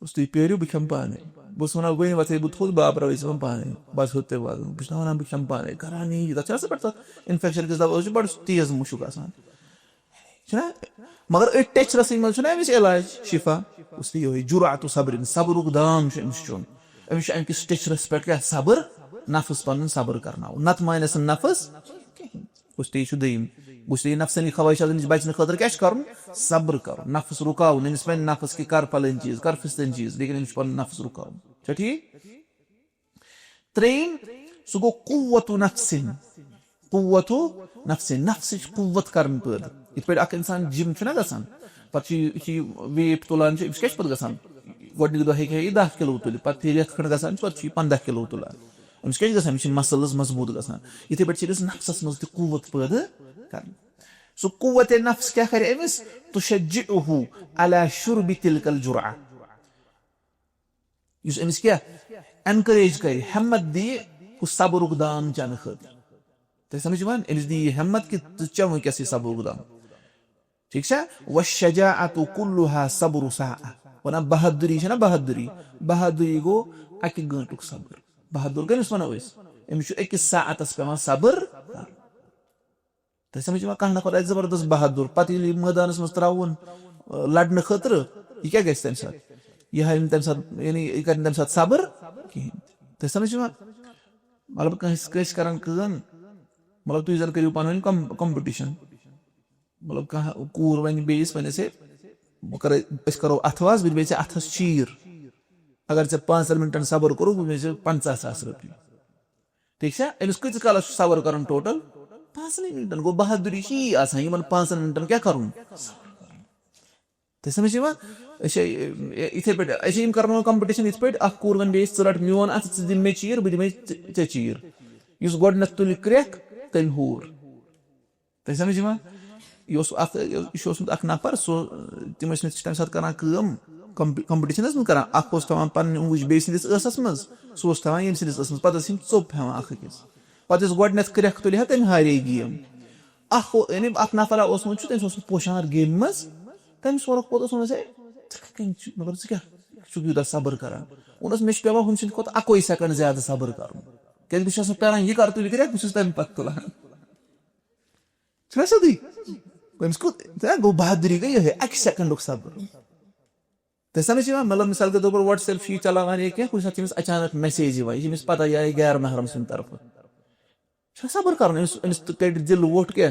بہٕ تُہۍ پیٲرِو بہٕ کھٮ۪مہٕ پانے بہٕ اوسُس وَنان وۄنۍ وۄتھے بہٕ تھوٚد بہٕ آپراوے ژٕ وۄنۍ پانے بس ہیوٚت تۄہہِ واتُن بہٕ چھُس نہ وَنان بہٕ کھٮ۪مہٕ پانے کران یی تَتھ چھُ آسان پٮ۪ٹھ تَتھ اِنفیکشن کِس دوا چھُ بَڑٕ تیز مُشُک آسان چھُنہ مگر أتھۍ ٹیچرسٕے منٛز چھُنہ أمِس علاج شِفا گوٚژھ یِہوے جُرعتُ صبرِن صبرُک دام چھُ أمِس چیوٚن أمِس چھُ اَمہِ کِس ٹیچرس پٮ۪ٹھ کیاہ صبر نفس پنُن صبر کرناوُن نتہٕ مانٮ۪س نہٕ نفس کِہینۍ گوٚژھ یہِ چھُ دوٚیِم گوٚژھ یہِ نفسٲنی خواہشاتن نِش بچنہٕ خٲطرٕ کیاہ چھُ کرُن صبر کرُن نفس رُکاوُن أمِس وَنہِ نفس کہِ کر پھلٲنۍ چیٖز کر فِستٲنۍ چیٖز لیکِن أمِس چھُ پنُن نفس رُکاوُن چھا ٹھیٖک ترٛیٚیِم سُہ گوٚو قُوّتُ نفسِن قُوّتُ نفسِن نفسٕچ قُوّت کرٕنۍ پٲدٕ یِتھ پٲٹھۍ اکھ اِنسان جِم چھُنہ گژھان پتہٕ چھُ یہِ ویٹ تُلان چھُ أمِس کیاہ چھُ پتہٕ گژھان گۄڈٕنِکۍ دۄہ ہیٚکہِ ہا یہِ 10 کِلوٗ تُلِتھ پتہٕ ییٚلہِ رٮ۪تھ کھنٛڈ گژھان چھُ پتہٕ چھُ یہِ 15 کِلوٗ تُلان أمِس کیاہ چھُ گژھان أمِس چھِ مسلٕز مضبوٗط گژھان یِتھٕے پٲٹھۍ چھِ أمِس نفسس منٛز تہِ قُوّت پٲدٕ کرٕنۍ سُہ قُوّتِ نفس کیاہ کرِ أمِس تُشَجِّعُہُ علی شُربِ تِلکَ الجُرعہ یُس أمِس کیاہ اینکریج کرِ ہٮ۪مت دِیہِ ہُہ صبرُک دام چٮ۪نہٕ خٲطرٕ تۄہہِ سمجھ یِوان أمِس دِیہِ یہِ ہٮ۪مت کہِ ژٕ چےٚ وٕنکیٚس یہِ صبرُک دام ٹھیٖک چھا وَالشَّجَاعَةُ كُلُّهَا صَبْرُ ساعَةٍ وَنان بہادُری چھےٚ نہ بہادُری گوٚو اَکہِ گٲنٛٹُک صبر بہادُر کٔمِس وَنو أسۍ أمِس چھُ أکِس ساعتس پیٚوان صبر کرُن تۄہہِ سمجھ یِوان کانٛہہ نفر آسہِ زبردست بہادُر پتہٕ ییٚلہِ یہِ مٲدانس منٛز تراوُن لڑنہٕ خٲطرٕ یہِ کیاہ گژھِ تمہِ ساتہٕ یہِ ہاوِ نہٕ تمہِ ساتہٕ یعنی یہِ کرِ نہٕ تمہِ ساتہٕ صبر کِہینۍ تۄہہِ سمجھ یِوان مطلب کٲنٛسہِ کران کٲم مطلب تُہۍ زن کٔرِو پانہٕ ؤنۍ کمپِٹِشن مطلب کانٛہہ کوٗر وَنہِ بیٚیِس وَنٮ۪س ہے بہٕ کرے أسۍ کرو اَتھواس بہٕ دِمے ژےٚ اَتھس چیٖر اگر ژےٚ 5 مِنٹن صبر کوٚرُکھ بہٕ دِمے ژےٚ 50,000 رۄپیہِ ٹھیٖک چھا أمِس کۭتِس کالس چھُ صبر کرُن ٹوٹل 5 مِنٹن گوٚو بہادُری چھِ یی آسان یِمن 5 مِنٹن کیاہ کرُن تۄہہِ سمجھ یِوان أسۍ چھِ یِتھٕے پٲٹھۍ أسۍ چھِ یِم کرناوان کمپِٹِشن یِتھ پٲٹھۍ اکھ کوٗر وَنہِ بیٚیِس ژٕ رٹ میون اَتھٕ ژٕ دِ مےٚ چیٖر بہٕ دِمے ژےٚ چیٖر یُس گۄڈٕنیتھ تُلہِ کرٛٮ۪کھ تٔمۍ ہوٗر تۄہہِ سمجھ یِوان یہِ اوس یہِ چھُ اوسمُت اکھ نفر تِم ٲسۍ تَمہِ ساتہٕ کران کٲم کمپِٹِشنس منٛز کران اکھ اوس تھاوان پنٕنہِ اونٛگٕچ بیٚیہِ سٕنٛدِس ٲسس منٛز سُہ اوس تھاوان ییٚمہِ سٕنٛدِس ٲسس منٛز پتہٕ ٲسۍ یِم ژوٚپ ہیٚوان اکھ أکِس پتہٕ یُس گۄڈٕنیتھ کرٛٮ۪کھ تُلہِ ہا تٔمۍ ہارے گیم یعنی اکھ نفرا اوسمُت چھُ تٔمِس اوس نہٕ پوشان گیمہِ منٛز तमिस वोनक पोतस मगर क्या यूत सब्र करान वोनस मे पे हम सद खुद 1 सेकंड ज्यादा सब्र कर क्या बहुत पेरान यह कर तुल कर बहुत तम पे तुलान सोदी गो बहादुरी गई ये 1 सेकंड सब्र तो समझ मतलब मिसाल के तौर पर व्हाट्सएप यह चलान या क्या कुछ अचानक मैसेज यह पता यह गैर महरम सद तरफ सब्र कर दिल वोट क्या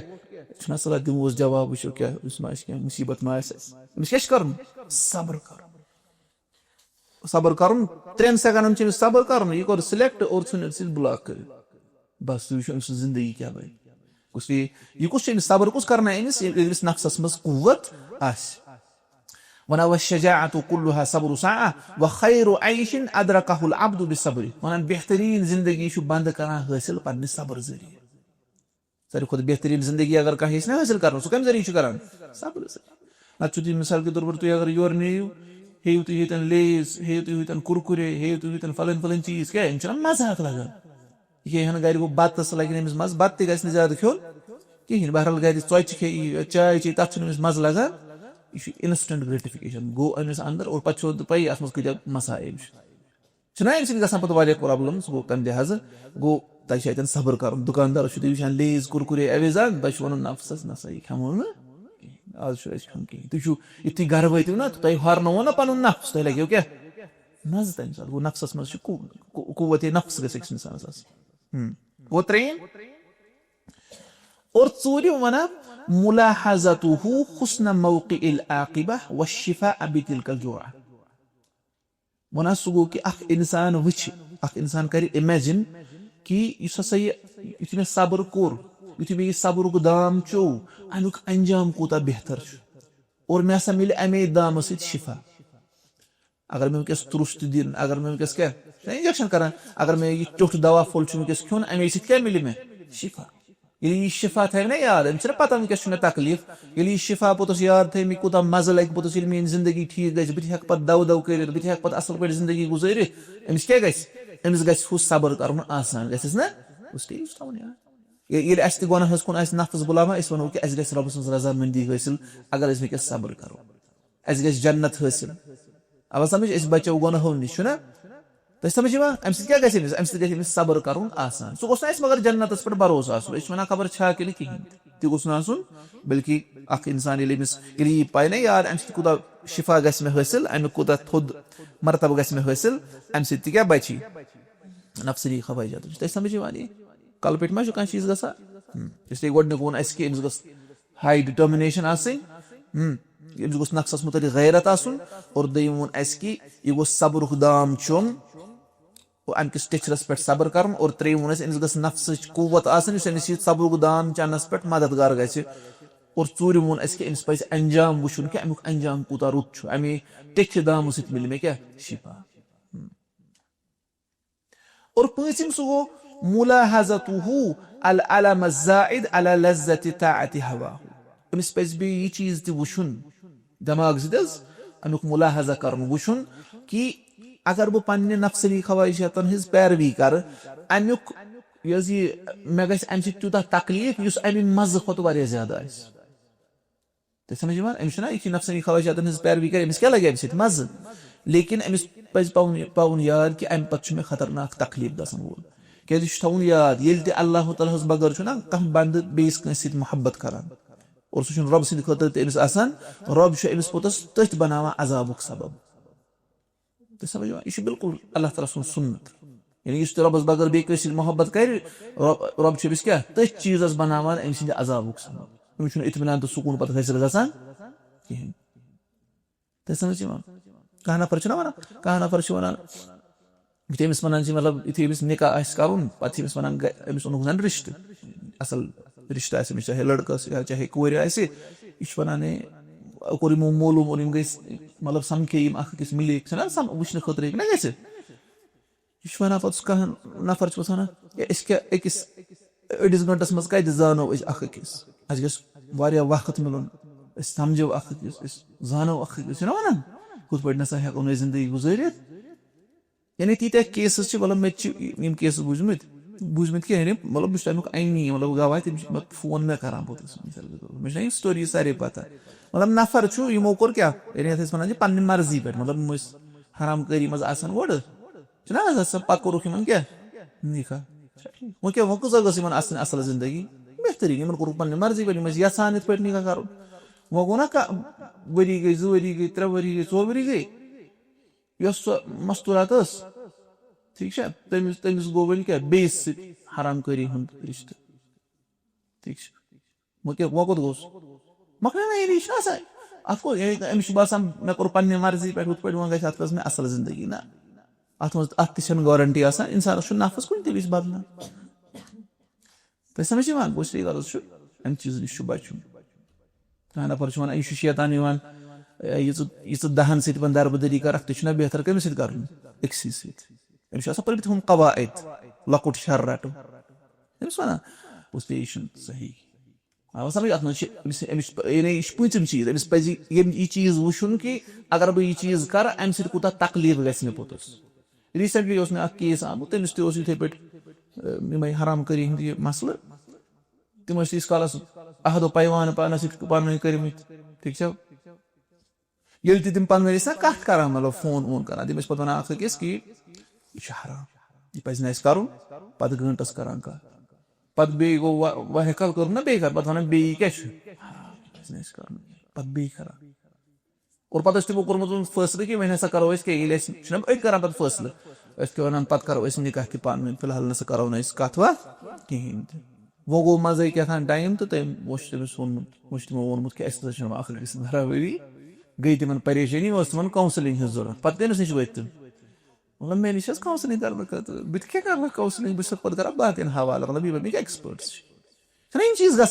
सला दिमोस जवाब वो क्या क्या मुसीबत मा क्या सब्र कर सब्र कर 3 सेकंड सब्र कर यह कर सिलेक्ट और ब्लॉक कर बस यह जिंदगी क्या भाई यह कुछ सब्र कुछ करना अमिस नफ्सस मज कुव्वत वन वशजाअतु कुल्लुहा सब्रु साअ व खैरु ऐशिन अदरकहुल अब्दु बिसब्रि वन बेहतरीन जिंदगी बंद करान हासिल पन्ने सब्र जरिए सारी खुद बेहतरीन जिंदगी अगर कहीं ना हासिल कर सह कम जरिए करान सब्र से नत मिसाल के तौर पर तुम अगर योर नीव हेयु तुम हेतन लेज हेयु तुम हेतन कुरकुरे हेयु तुम हेतन फलन फलन चीज क्या मजाक लगान ये गर गो बतस लगे अमिस मज बत तह ज्यादा खोन कहें बहरहाल गर चौच खे चाय चे तथ मज लगान यह इंस्टेंट ग्रेटिफिकेशन गो अमिस अंदर और पे पी अत मज मसाइल पे प्रॉब्लम गो तम लिहाज गो तक सब्र कर दुकानदार वुचान लेज कुरकुरे अवेजान तक वन नफ्सस नसा यह खमो ना आज खम कहें तुम युथ गर वो ना तुम हरनो ना पन नफ्स तुम लगे क्या मज तम साल गो नफ्सस मज कुव्वत नफ्स गस इंसानस गो 3 और 4 वन मुलाहज़तुहु हुस्न मौक़िअल आक़िबह वश्शिफ़ाअ बितिल्कल जुरअह वन सह गो कि इंसान वुच इंसान कर इमेजिन कि युथ मे सब्र कोर युथ मे सब्र दाम चो अमुक अंजाम कूता बेहतर और मे हसा मिले अमे दाम सत शिफा अगर मे वस तुरुस दिन अगर मे वस क्या इंजेक्शन करान अगर मे यह टोट दवा फुल वस खोन अमे सत क्या मिले मे शिफा ये शिफा थे ना याद अम पता वस मे तकलीफ ये शिफा पोतस याद थे मे कूता मजा लगे पोतस मे जिंदगी ठीक गई बह हेक पे दव दव कर बह हेक पे असल पे जिंदगी गुजर अमिस क्या अमिस गु सब्र कर आसान गस ना ये गुनाह कुन नफ्स बुलावा वो कि गस रब सज रजामंदी हासिल अगर वस सब्र करो गस जन्नत हासिल अब समझ बचो गुनाहों निश ना तो समझ अम क्या गम सब्र कर आसान सह गोस मगर जन्नतस पे भरोसा आना खबर कि कहें तह गोस बल्कि इंसान ये पाई ना यार अम कूता शिफा गस मे हासिल अमिक कूता थोद मरतब गस मे हासिल अम क्या बची नफ्सनी खवाजात तह समझ कल पे मा कह चीज गा इसलिए गोडनिक वो कि अमिस गस हाई डिटर्मिनेशन अमिस गोस नफ्सस मुतलिक गैरत आसन और दोयम वो कि यह गो सब्र दाम चुम अमिस टिचरस पे सब्र कर और 3 वो अमिस गस नफ्स कुव्वत अमिस सब्र दाम चनस पे मददगार गि और 4 वो कि अमिस पे अंजाम वुचन कि अमुक अंजाम कूता रुत अमे टिच दाम सत मिल मे क्या शिफा और 5 सह गो मुलाहज़तुहु अल अलम ज़ाइद अला लज़्ज़ति ताअति हवाहु अमिस पे यह चीज तह वुचन दिमाग सद अमुक मुलाहज़ा कर वुचन कि अगर बह पन्ने नफ्सनी ख्वाहिशातन हिज पैरवी कर अमुक मे गम तूता तकलीफ उस अमे मज़ खुद वारिया ज्यादा तो समझ अमिस यह नफ्सनी ख्वाहिशातन हिज पैरवी कर अमिस क्या लगे अम मज़ लेकिन अमिस पज पावन याद कि अम पे मे खतरनाक तकलीफ गसन वोल क्या थवन याद ये अल्लाह ताला बगर कह बंद बेस कस मोहब्बत करान और सह रब सद खतर तमिस रब अमिस पोतस तथ बनावा अजाबुक सबब तो समझ यह बिल्कुल अल्लाह ताला सुन सुन्नत यानी इस रबस बगर बे कस मोहब्बत कर रब अमिस क्या तथ चीजस बनावान अम सद अजाबुक सबब अमिस इत्मीनान तो सुकून पे हासिल गसान कहें तो समझ कह नफर वन कह नफर वन अमिस वन मतलब युथ अमिस निकाह कर पे वन अमिस ओनुक जन रिश्त असल रिश्त चाहे लड़कस या चाहे कोर यह वन कोर यमो मालूम और गई मतलब समखे अकिस मिले वुचन खतर ना गि यह वन पे कह नफर वन क्या अकिस अड़िस गंटस मज कत जानो अकिस गया वक्त मिलन समझो अकिस जानो अकिस वन हुत पे नसा हेको जिंदगी गुजरित यानी तीत केसेस मतलब मे केसेस बुझमित बूझ में कहें मतलब बस तमुक अमी मतलब गवाह तम फोन मे करान मे स्टोरी सारे पता मतलब नफर यमो कोर क्या वन पन्नी मर्जी पे मतलब हराम करी मज वोड़ पे कोर क्या निका वो क्या वो कजा गस असल जिंदगी बेहतरीन कोर पन्नी मर्जी पे यहान इत पे निका कर वो गो ना वरी गई 2 वरी गई 3 वरी गई 4 वरी गई मस्तूरात ठीक है तमिस गो वन क्या बेस हराम करी हूं रिश्ते ठीक वो क्या वो कोत गोस मकना ये रिश्ता सा आपको अमिश बासान मे कोर पन्नी मर्जी पे उत पे वन गई अत में असल जिंदगी ना अत गारंटी आसान इंसान नफस कुन तविज बदलान तो समझ गोश गरज अम चीज नश बचुन कह नफर वन यह शैतान यह 10 सत दरबदरी कर तो बेहतर कमिस कर अक्सी सत पढ़ हम कवायद लकुट शर रटो अमिस वन यह सही आवा समझ अत पम चीज अमिस पे यह चीज वुन कि अगर बह यह चीज कर अम सूता तकलीफ ग पोतस रिसेंटली मे केस आमुत तमिस थे पे हराम करी हंद यह मसल तम तीस कालस अहदो पैवान पान पान कर ठीक ये तम पान कत कर मतलब फोन वोन कर तम पे वन अकिस कि यह हराम यह पे कर पे गंटस कर पे बे गो वह कल कर ना बे पे वन बे क्या पे बे कर और पे तमो कोर्मुत फैसले कि वह हसा करो कर पे फैसले वन पे करो निकाह कि पान फिलहाल ना करो ना कत वत कहें वो गो मजे क्या टाइम तो तम तमिस वो तमो वोनमुत कि बराबरी गई तम परेशानी तम काउंसलिंग हज जरूरत पे तमिस नश वो मतलब मे नश काउंसलिंग कर बह क्या कर काउंसलिंग बस पे कर बाकन हवाले मतलब यह एक्सपर्ट्स इन चीज ग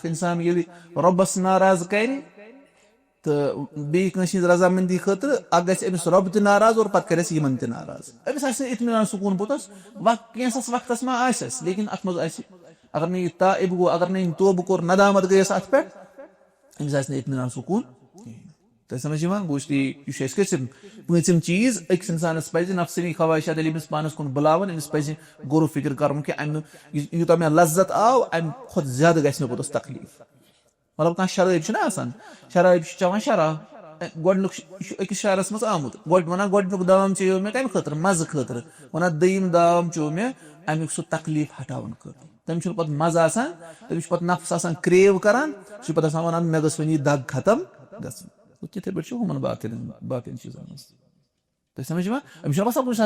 इंसान ये रबस नाराज कर तो बेस रजामंदी खतर अमिस रब त नाराज और पे कर नाराज अमिस इतमान सुकून पोतस कैंसस वक्तस मा लेकिन अत मज अगर न ताइब गो अगर न तोब कोर नदामत गयस अत पे अमिस इतमान सुकून तो समझ गोश पम चीज अक्स इंसानस पे नफसनी ख्वाहिशात अमिस पानस कुन बुलावन अमिस पे गौर फिक्र कर कि यूत मे लज्जत आव अम खुद ज्यादा गस पोतस तकलीफ मतलब कह शराब शराब चवान शराब गोक शहरस मज आमुत वन गोक दाम चो मे कम खतर मज खतर वन दम दाम चो मे अमुक सह तकलीफ हटावन खतर तम पे मजा तमिस पे नफ्स क्रेव करान सह पे वन मे गस वन दग खत्म गथे पे हम बाकी चीजन तो समझ अमिस बसान कुछ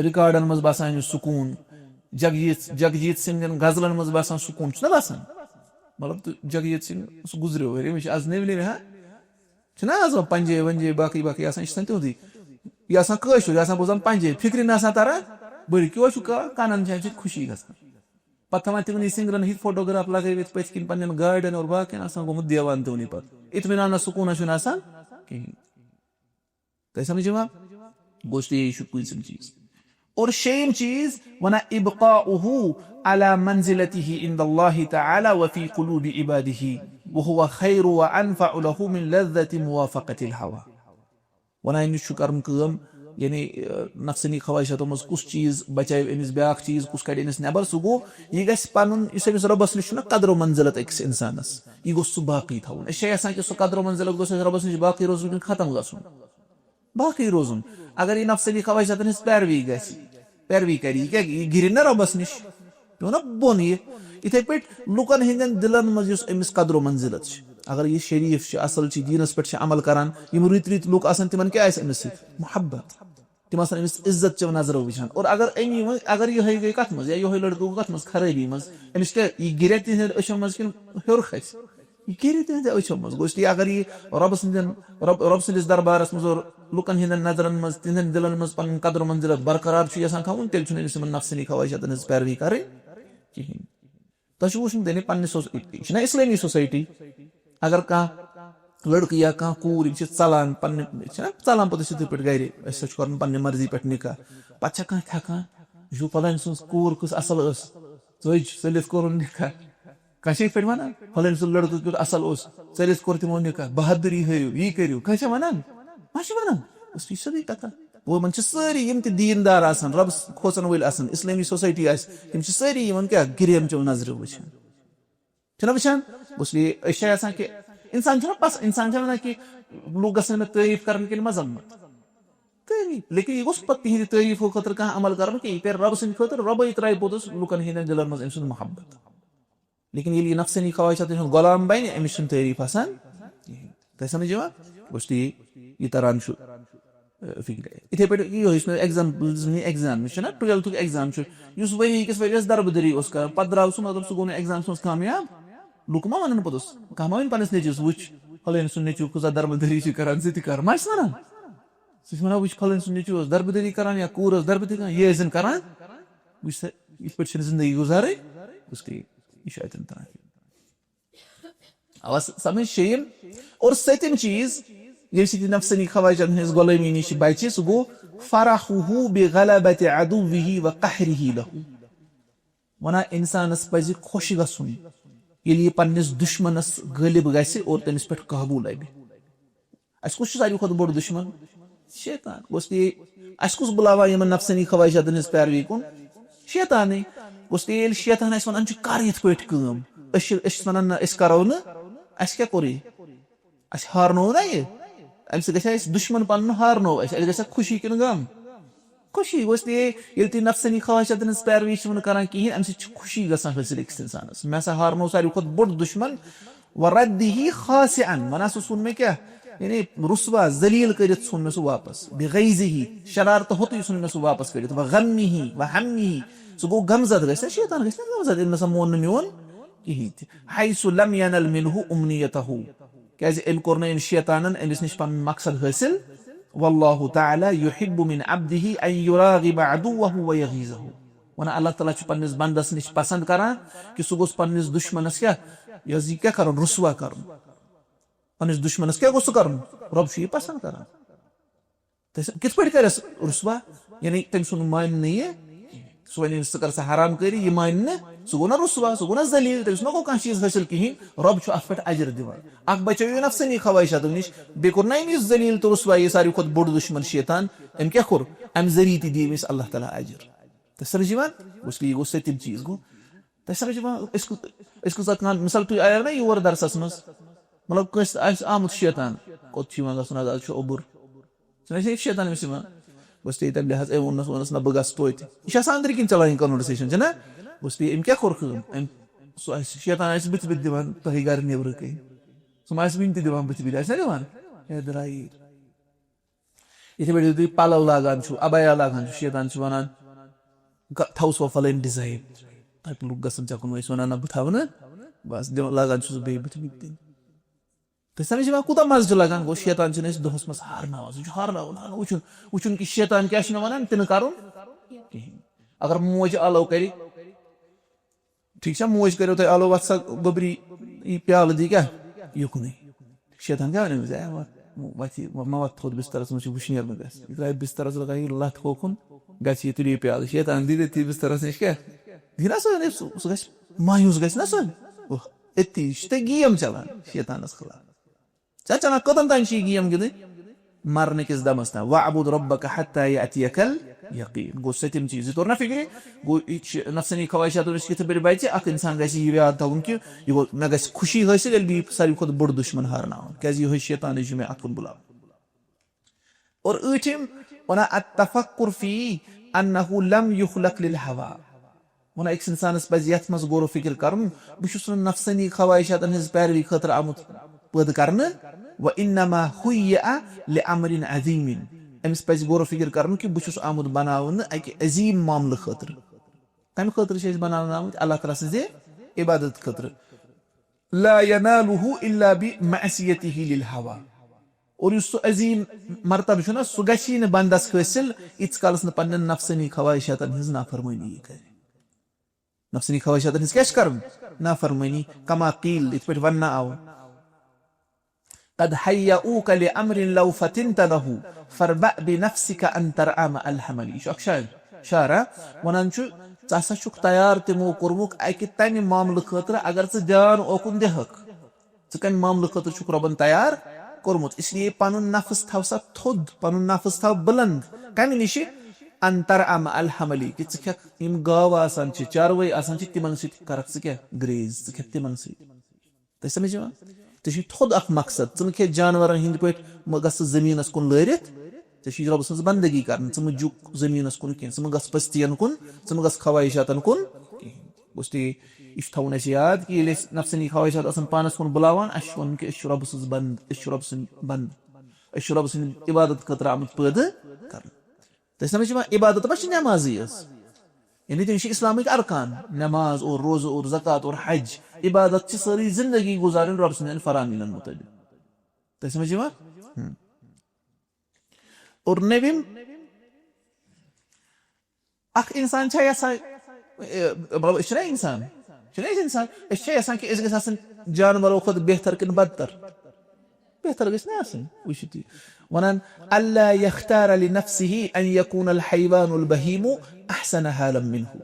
रिकॉर्डन मज बसान सुकून जगजीत सिंह गजलन मज बसान सुकून ना बसान मतलब तो जगजीत सिंह सह गुजरो वह आज नव नव हाँ आज पंजे वंजे बाकी बाकी यह तुंदी यह कशुर यह बोजान पंजे फिक्र ना तरह बड़ी क्यों कानन खुशी ग पे थवान तमन सिंगरन हित फोटोग्राफ लगे पथ किन पन्न गाड़न और बाकी गोमुत देवान तवनी पे इतमान सुकून कहें तो समझ गोश्त यह पूजम चीज और शेम चीज वना इब्काउहु अला मंजिलतिही इंदल्लाहि तआला व फी कुलूबि इबादिही व हुवा खैरु व अनफअ लहु मिन लज़्ज़ति मुवाफaqतिल हवा वना इन शुकरम कम यानी नफ्सनी ख्वाहिशातों मज कुछ चीज बचाए अमिस ब्या चीज कुछ कड़ अमिस नबर सह गो यह गस पनुन अमिस रबस नश कदर मंजिलत अकिस इंसानस यह गो सह बाकी थवन कि सह कदर मंजिलत गोस रबस नश बाकी रोजुन खत्म गसुन बाकी रोजुन अगर यह नफ्सनी ख्वाहिशात हज पैरवी करी क्या गिर ना रबस नश पे ना बोन इथे पे लुकन हंदन दिलन मज अमिस कदर मंजिलत अगर यह शरीफ असल दीनस पे अमल करान रुत रुत लुक तिमन क्या अमिस मोहब्बत तम अमिस इज्जत चो नजरो वुचान और अगर यह गई कत मज यह लड़को कत मज खराबी मज अमिस क्या यह गिर तिहद अशो मज कि हेर खस यह गिर तिहद अशो मज गोश्त अगर यह रब सदिस दरबारस मज और लुकन हंदन नजरन मज तिहदन दिलन मज पन कदर मंजिलत बरकरार थवन तेल नफ्सनी ख्वाहिशातन हज पैरवी कर कहें तुम वो दिन पे सोसाइटी इस्लामी सोसाइटी अगर कह लड़क या कह कूर चलान चलान पे पे गर कर पे मर्जी पे निकाह पे कह थकान यू फलान सज कूर कस असल चज चलित कोर निकाह कशे पे वन फलान सह लड़क क्यों असल चलित कोर तमो निकाह बहादुरी हयु यह करू कह वन वन यह सदी कथा ومن چھِ سٲری یِم تہِ دیٖندار آسان رۄبس کھوژن وٲلۍ آسان اِسلٲمی سوسایٹی آسہِ تِم چھِ سٲری یِمن کیٛاہ گریمچو نظرِ وٕچھان چھِنہ وٕچھان اس لیے أسۍ چھِ یژھان کہِ اِنسان چھُنہ اِنسان چھُ وَنان کہِ لُکھ گژھن مےٚ تعریٖف کَرٕنۍ کِنہٕ مذمت تعریٖف لیکِن یہِ گوٚژھ پَتہٕ تِہنٛدِ تعریٖفو خٲطرٕ کانٛہہ عمل کَرُن کہِ یہِ کَرِ رۄبہٕ سٕنٛدِ خٲطرٕ رۄبے ترٛایہِ پوٚتُس لُکن ہٕنٛدٮ۪ن دِلن منٛز أمۍ سُنٛد محبت لیکِن ییٚلہِ یہِ نفسٲنی خواہشاتن ہُنٛد غلام بَنہِ أمِس چھُنہٕ تعریٖف آسان کِہینۍ تۄہہِ سمجھ یِوان گوٚژھ یہِ تران چھُ فِکرِ یِتھٕے پٲٹھۍ یُس مےٚ ایٚگزامپٕل دِژ مےٚ ایٚگزام یُس چھُنہ 12th ایٚگزام چھُ یُس ؤری کِس ؤرۍیَس دربٕدٔری اوس کران پَتہٕ درٛاو سُہ مطلب سُہ گوٚو نہٕ ایٚگزامَس منٛز کامیاب لُکھ ما وَنن پوٚتُس کانٛہہ ما وَنہِ پَنٕنِس نیٚچوِس وٕچھ فلٲنۍ سُنٛد نیٚچوٗ کۭژاہ دربٕدٔری چھِ کران ژٕ تہِ کر ما چھُس وَنان سُہ چھُ وَنان وٕچھ فلٲنۍ سُنٛد نیٚچوٗ اوس دربٕدٔری کران یا کوٗر ٲس دربٕدٔری کران یہِ ٲسۍ زَن کران وٕچھ سا یِتھ پٲٹھۍ چھِنہٕ زندگی گُزارٕنۍ اس لیے یہِ چھُ اَتٮ۪ن تران اَوا سمجھ شیٚیِم اور سٔتِم چیٖز ییٚمہِ سۭتۍ یہِ نفسٲنی خواہشاتن ہٕنٛز غلٲمی نِش بَچہِ سُہ گوٚو فرحُہُ بِغلبتِ عدوِہِ وقہرِہِ لہُ وَنان اِنسانس پَزِ خۄش گژھُن ییٚلہِ یہِ پننِس دُشمنس غٲلب گژھِ اور تٔمِس پٮ۪ٹھ قابوٗ لَبہِ اَسہِ کُس چھُ ساروی کھۄتہٕ بوٚڑ دُشمن شیطان گوٚژھ اَسہِ کُس بُلاوان یِمن نفسٲنی خواہشاتن ہٕنٛز پیروی کُن شیطانٕے گوٚژھ ییٚلہِ شیطان اَسہِ وَنان چھُ کر یِتھ پٲٹھۍ کٲم أسۍ چھِ وَنان نہ أسۍ کرو نہٕ اَسہِ کیاہ کوٚر یہِ اَسہِ ہارنوو نا یہِ اَمہِ سۭتۍ گژھِ اَسہِ دُشمن پَنُن ہارنوو اَسہِ گژھِ خوشی کِنہٕ غم خوشی گوٚژھ ییٚلہِ تُہۍ نفسٲنی خواہشاتن ہٕنٛز پیروی چھِو نہٕ کران کِہینۍ اَمہِ سۭتۍ چھِ خوشی گژھان حٲصِل أکِس اِنسانس مےٚ ہسا ہارنوو ساروی کھۄتہٕ بوٚڑ دُشمن وَرَدِّہِ خاسِعًا وَنان سُہ ژھُن مےٚ کیاہ یعنی رُسوا ذلیٖل کٔرِتھ ژھُن مےٚ سُہ واپس بِغیظِہِ شرارتہٕ ہوٚتُے ژھُن مےٚ سُہ واپس کٔڑِتھ وَغَمِّہِ وَہَمِّہِ سُہ گوٚو غمزد گژھِ نا شیطان گژھِ نا غمزد ییٚلہِ نہ سا مون نہٕ میون کِہینۍ تہِ حیثُ لم ینل منہُ اُمنیتہُ کیازِ أمۍ کوٚر نہٕ أمۍ شیطانن أمِس نِش پنُن مقصد حٲصِل واللہ تعالیٰ یُحِبُ من عبدِہ ان یُراغِبَ عدوَہُ وَیَغیظَہُ وَنان اللہ تعالیٰ چھُ پننِس بنٛدس نِش پسنٛد کران کہِ سُہ گوٚژھ پننِس دُشمنس کیاہ یہِ کیاہ کرُن رُسوا کرُن پننِس دُشمنس کیاہ گوٚژھ سُہ کرُن رۄب چھُ یہِ پسنٛد کران کِتھ پٲٹھۍ کرٮ۪س رُسوا یعنی تٔمۍ سُنٛد مانہِ نہٕ یہِ سُہ وَنہِ ژٕ کر سا حرام کٲری یہِ مانہِ نہٕ سُہ گوٚو نا رُسوا سُہ گوٚو نا ذلیٖل تٔمِس ما گوٚو کانٛہہ چیٖز حٲصِل کِہینۍ رۄب چھُ اتھ پٮ۪ٹھ اجر دِوان اکھ بچٲیو یہِ نفسٲنی خواہشاتو نِش بیٚیہِ کوٚر نا أمۍ یُس ذلیٖل تہٕ رُسوا یہِ ساروی کھۄتہٕ بوٚڑ دُشمن شیطان أمۍ کیاہ کوٚر اَمہِ ذٔریعہٕ تہِ دِ أمِس اللہ تعالیٰ اجر تۄہہِ سمجھ یِوان گوٚژھ یہِ گوٚو سٔتِم چیٖز گوٚو تۄہہِ سمجھ یِوان أسۍ کۭژاہ کانٛہہ مِثال تُہۍ آیو نا یور درسس منٛز مطلب کٲنٛسہِ آسہِ آمُت شیطان کوٚت چھُ یِوان گژھُن آز چھُ اوٚبُر ژٕ شیطان أمِس یِوان گوٚژھ تمہِ لحاظ أمۍ ووٚننس نہ بہٕ گژھٕ توتہِ یہِ چھِ آسان أنٛدرۍ کِنۍ چلان یہِ کنورسیشن چھےٚ نہ گوٚژھ أمۍ کیاہ کوٚر کٲم أمۍ سُہ آسہِ شیطان آسہِ بٕتھِ بٕتھِ دِوان تۄہہِ گرِ نیبرٕ کَنۍ سُہ ما آسہِ وُنہِ تہِ دِوان بٕتھِ بٕتھِ آسہِ نا دِوان ہے درٛایہِ یِتھٕے پٲٹھۍ ییٚلہِ تُہۍ پَلو لاگان چھُو ابیا لاگان چھُ شیطان چھُ وَنان تھاو سا فلٲنۍ ڈِزاین تَتہِ لُکھ گژھن ژےٚ کُن أسۍ وَنان نہ بہٕ تھاوٕ نہٕ بس لاگان چھُ سُہ بیٚیہِ بٕتھِ بٕتھِ دِنۍ تۄہہِ سمجھ یِوان کوٗتاہ مَزٕ چھُ لگان گوٚو شیطان چھِنہٕ أسۍ دۄہس منٛز ہارناوان سُہ چھُ ہارناوُن وٕچھُن کہِ شیطان کیاہ چھُنہٕ وَنان تہِ نہٕ کَرُن کِہینۍ اگر موج ٲلو کَرِ ٹھیٖک چھا موج کٔرِو تۄہہِ ٲلو وَتھ سا گوٚبری یہِ پیالہٕ دی کیاہ یُکنُے شیطان کیاہ وَنہِ أمِس مہ وَتھ تھوٚد بِسترس منٛز چھُ وٕشنیر مےٚ گژھِ یہِ درٛایہِ بِسترس لگایہِ یہِ لَتھ ہوکُن گژھِ یہِ تُلہِ یہِ پیالہٕ شیطان دی تٔتھی بِسترس نِش کیاہ دی نا سُہ گژھِ مایوٗس گژھِ نا سُہ أتی یہِ چھِ تۄہہِ گیم چلان شیطانس خٕلاف ژےٚ چلان کوٚتن تانۍ چھِ یہِ گیم گِنٛدٕنۍ مرنہٕ کِس دمس تام وَعبُد رَبَّکَ حَتَّىٰ یَأْتِیَکَ الْیَقیٖن گوٚو سٔتِم چیٖز یہِ توٚر نا فِکرِ گوٚو یہِ چھِ نفسٲنی خواہشاتو نِش کِتھ پٲٹھۍ بَچہِ اکھ اِنسان گژھِ یہِ یاد تھاوُن کہِ یہِ گوٚو مےٚ گژھِ خوشی حٲصِل ییٚلہِ بہٕ یہِ ساروی کھۄتہٕ بوٚڑ دُشمن ہارناوُن کیازِ یِہوے شیطانٕے چھُ مےٚ اَتھ کُن بُلاوان اور ٲٹھِم وَنان التَّفَکُّرُ فِی أَنَّهُ لَمْ يُخْلَقْ لِلْهَوَىٰ وَنان أکِس اِنسانس پَزِ یَتھ منٛز غورو فِکِر کَرُن بہٕ چھُس نہٕ نفسٲنی خواہشاتن ہٕنٛز پیروی خٲطرٕ آمُت پٲدٕ کرنہٕ وَإِنَّمَا خُیِّئَ لِأَمْرٍ عَظِیٖمٍ أمِس پَزِ غورو فِکِر کَرُن کہِ بہٕ چھُس آمُت بَناونہٕ اَکہِ عظیٖم معاملہٕ خٲطرٕ کَمہِ خٲطرٕ چھِ أسۍ بَناونہٕ آمٕتۍ اللہ تعالیٰ سٕنٛزِ عبادت خٲطرٕ لا ينالُهُ إلا بمعصيته للهوى اور یُس سُہ عظیٖم مرتبہٕ چھُ نہ سُہ گژھی نہٕ بنٛدس حٲصِل ییٖتِس کالس نہٕ پننٮ۪ن نفسٲنی خواہشاتن ہٕنٛز نافرمٲنی یہِ کرِ نفسٲنی خواہشاتن ہٕنٛز کیاہ چھِ کرُن نافرمٲنی کما قیٖل یِتھ پٲٹھۍ وننہٕ آو قد حيؤوك لأمر لو فتنت له فاربأ بنفسك أن ترأى مع الحمل یہِ چھُ اکھ شعر وَنان چھُ ژٕ ہسا چھُکھ تیار تِمو کوٚرمُت اَکہِ تَمہِ معاملہٕ خٲطرٕ اگر ژٕ دیان اوکُن دِہکھ ژٕ کَمہِ معاملہٕ خٲطرٕ چھُکھ رۄبن تیار کوٚرمُت اس لیے پنُن نفس تھاو سا تھوٚد پنُن نفس تھاو بُلند कम निश अंतर अम अल हमली कि खे गाव आसान चारवई आसान तिमन सर क्या ग्रेज खे तिमन सही समझ ऐ थोद अख मकसद खे खे जानवर हंद पे ग जमीनस कुन लरित रब सज बंदगी कर झुक जमीनस कुन कह ग पस्तियन कुन ग ख्वाहिशातन कुन कहें यह थवन याद कि नफसनी ख्वाहिशात पानस कुन बुलावान वन कि रब सज बंद रब बंद रब सद इबादत खतर आमुत पैदा कर समझ इबादत मा नमाजी यानी तम इस्लामिक अरकान नमाज और रोज़ और ज़कात और हज इबादत सारी जिंदगी गुजारन रब सद फरामीन मुताबिक समझ और नवीम अख इंसान इंसान कि जानवरों खुद बेहतर कि बदतर बेहतर गि वनान अल्ला यख्तार लिनफ्सिही अन यकून अल हैवानुल बहीमु अहसन हालम मिन्हु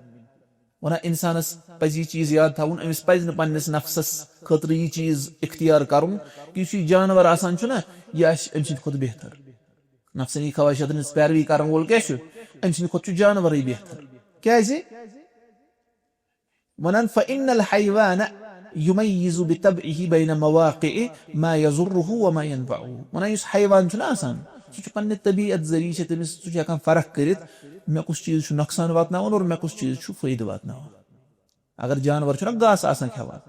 वना इंसानस पज यह चीज याद थाउन अमिस पज न पन्निस नफ्सस खतर यह चीज इख्तियार करुन कि जानवर आसान छुना यह अमि खुद बेहतर नफसनी ख्वाहिशात पैरवी कर वोल क्या अमि खुद जानवर बेहतर क्या वनान फ़इन्नल हैवान युमय्यिज़ु बितबइही बैन मवाक़िअ मा यज़ुर्रुहु व मा यनफ़अहु वनान इस हैवान छुना आसान सह पन्ने तबीयत जरिए तमिस सह हेकान फर्क करित मे कुछ चीज नुकसान वातनावन और मे कुछ चीज फायदे वातनावन अगर जानवर छुना घास आसान खेवान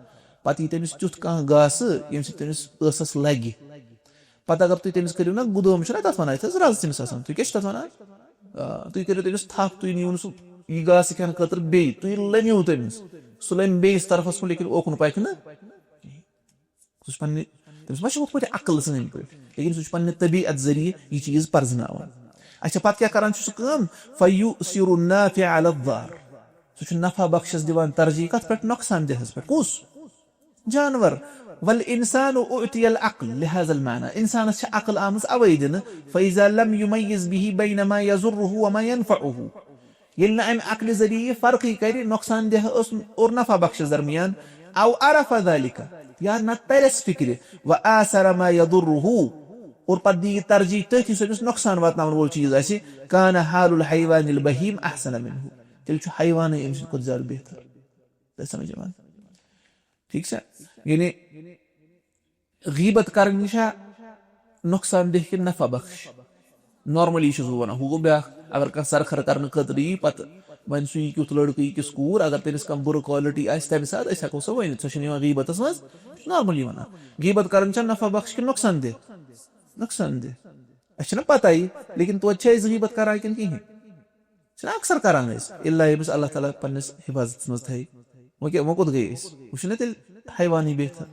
पत यी तमिस तुथ कह घास यम सि तमिस ٲसस लगे पत अगर तुम तमिस करियो ना गुदोम छुना तथ वनान रज तमिस आसान तुम क्या तथ वनान तुम करियो तमिस थप तुम नीवन सह यह घास खेन खतर बे तुम लनियो तमिस सह लन बेस तरफस कुन लेकिन ओकुन पक न सह पन्ने तमिस मा हुत पे अकल सन पे लेकिन सह पन्ने तबीयत जरिए यह चीज परजनावन अच्छा पत क्या करान सह काम फयुसिरु नाफिअ अला अद्दार सह नफा बख्शस दिवान तरजीह कत पे नुकसान देहस पे कुस जानवर वल इंसानु उतियल अक्ल लिहाज़ल माना इंसान अक्ल आमस अवै दिन फइज़ा लम युमय्यिज़ बिही बैन मा यज़ुर्रुहु व मा यनफ़अहु यल्न अम अक्ल जरिए फर्क कर नुकसान देह और नफा बख्शस दरमियान औ अरफ़ ज़ालिका या न तरस फिक्र व आसर मा यदुर्रुहु और पत दी तरजीह तथि समिस नुकसान वातनावन वोल चीज आसि कान हालुल हैवानिल बहीम अहसन मिन्हु तेल छु हैवान अमि खुद ज्यादा बेहतर समझ ठीक से यानी गीबत करनी नुकसान देह कि नफा बख्श नॉर्मली वन हु गो ब्या अगर कह सरखर कर खतर यी पत वन सह युथ लड़क यह किस कूर अगर तमिस कह बुर क्वालिटी तमि सात हेको सह वन सह गीबतस मज नॉर्मली वन गीबत कर नफा बख्श कि नुकसान देह अस पता लेकिन तो गीबत करान कि कहें अक्सर करान इल्ला यमिस अल्लाह ताला पन्निस हिफाजत मज थे वो कुत गई वो तेल हैवानी बेहतर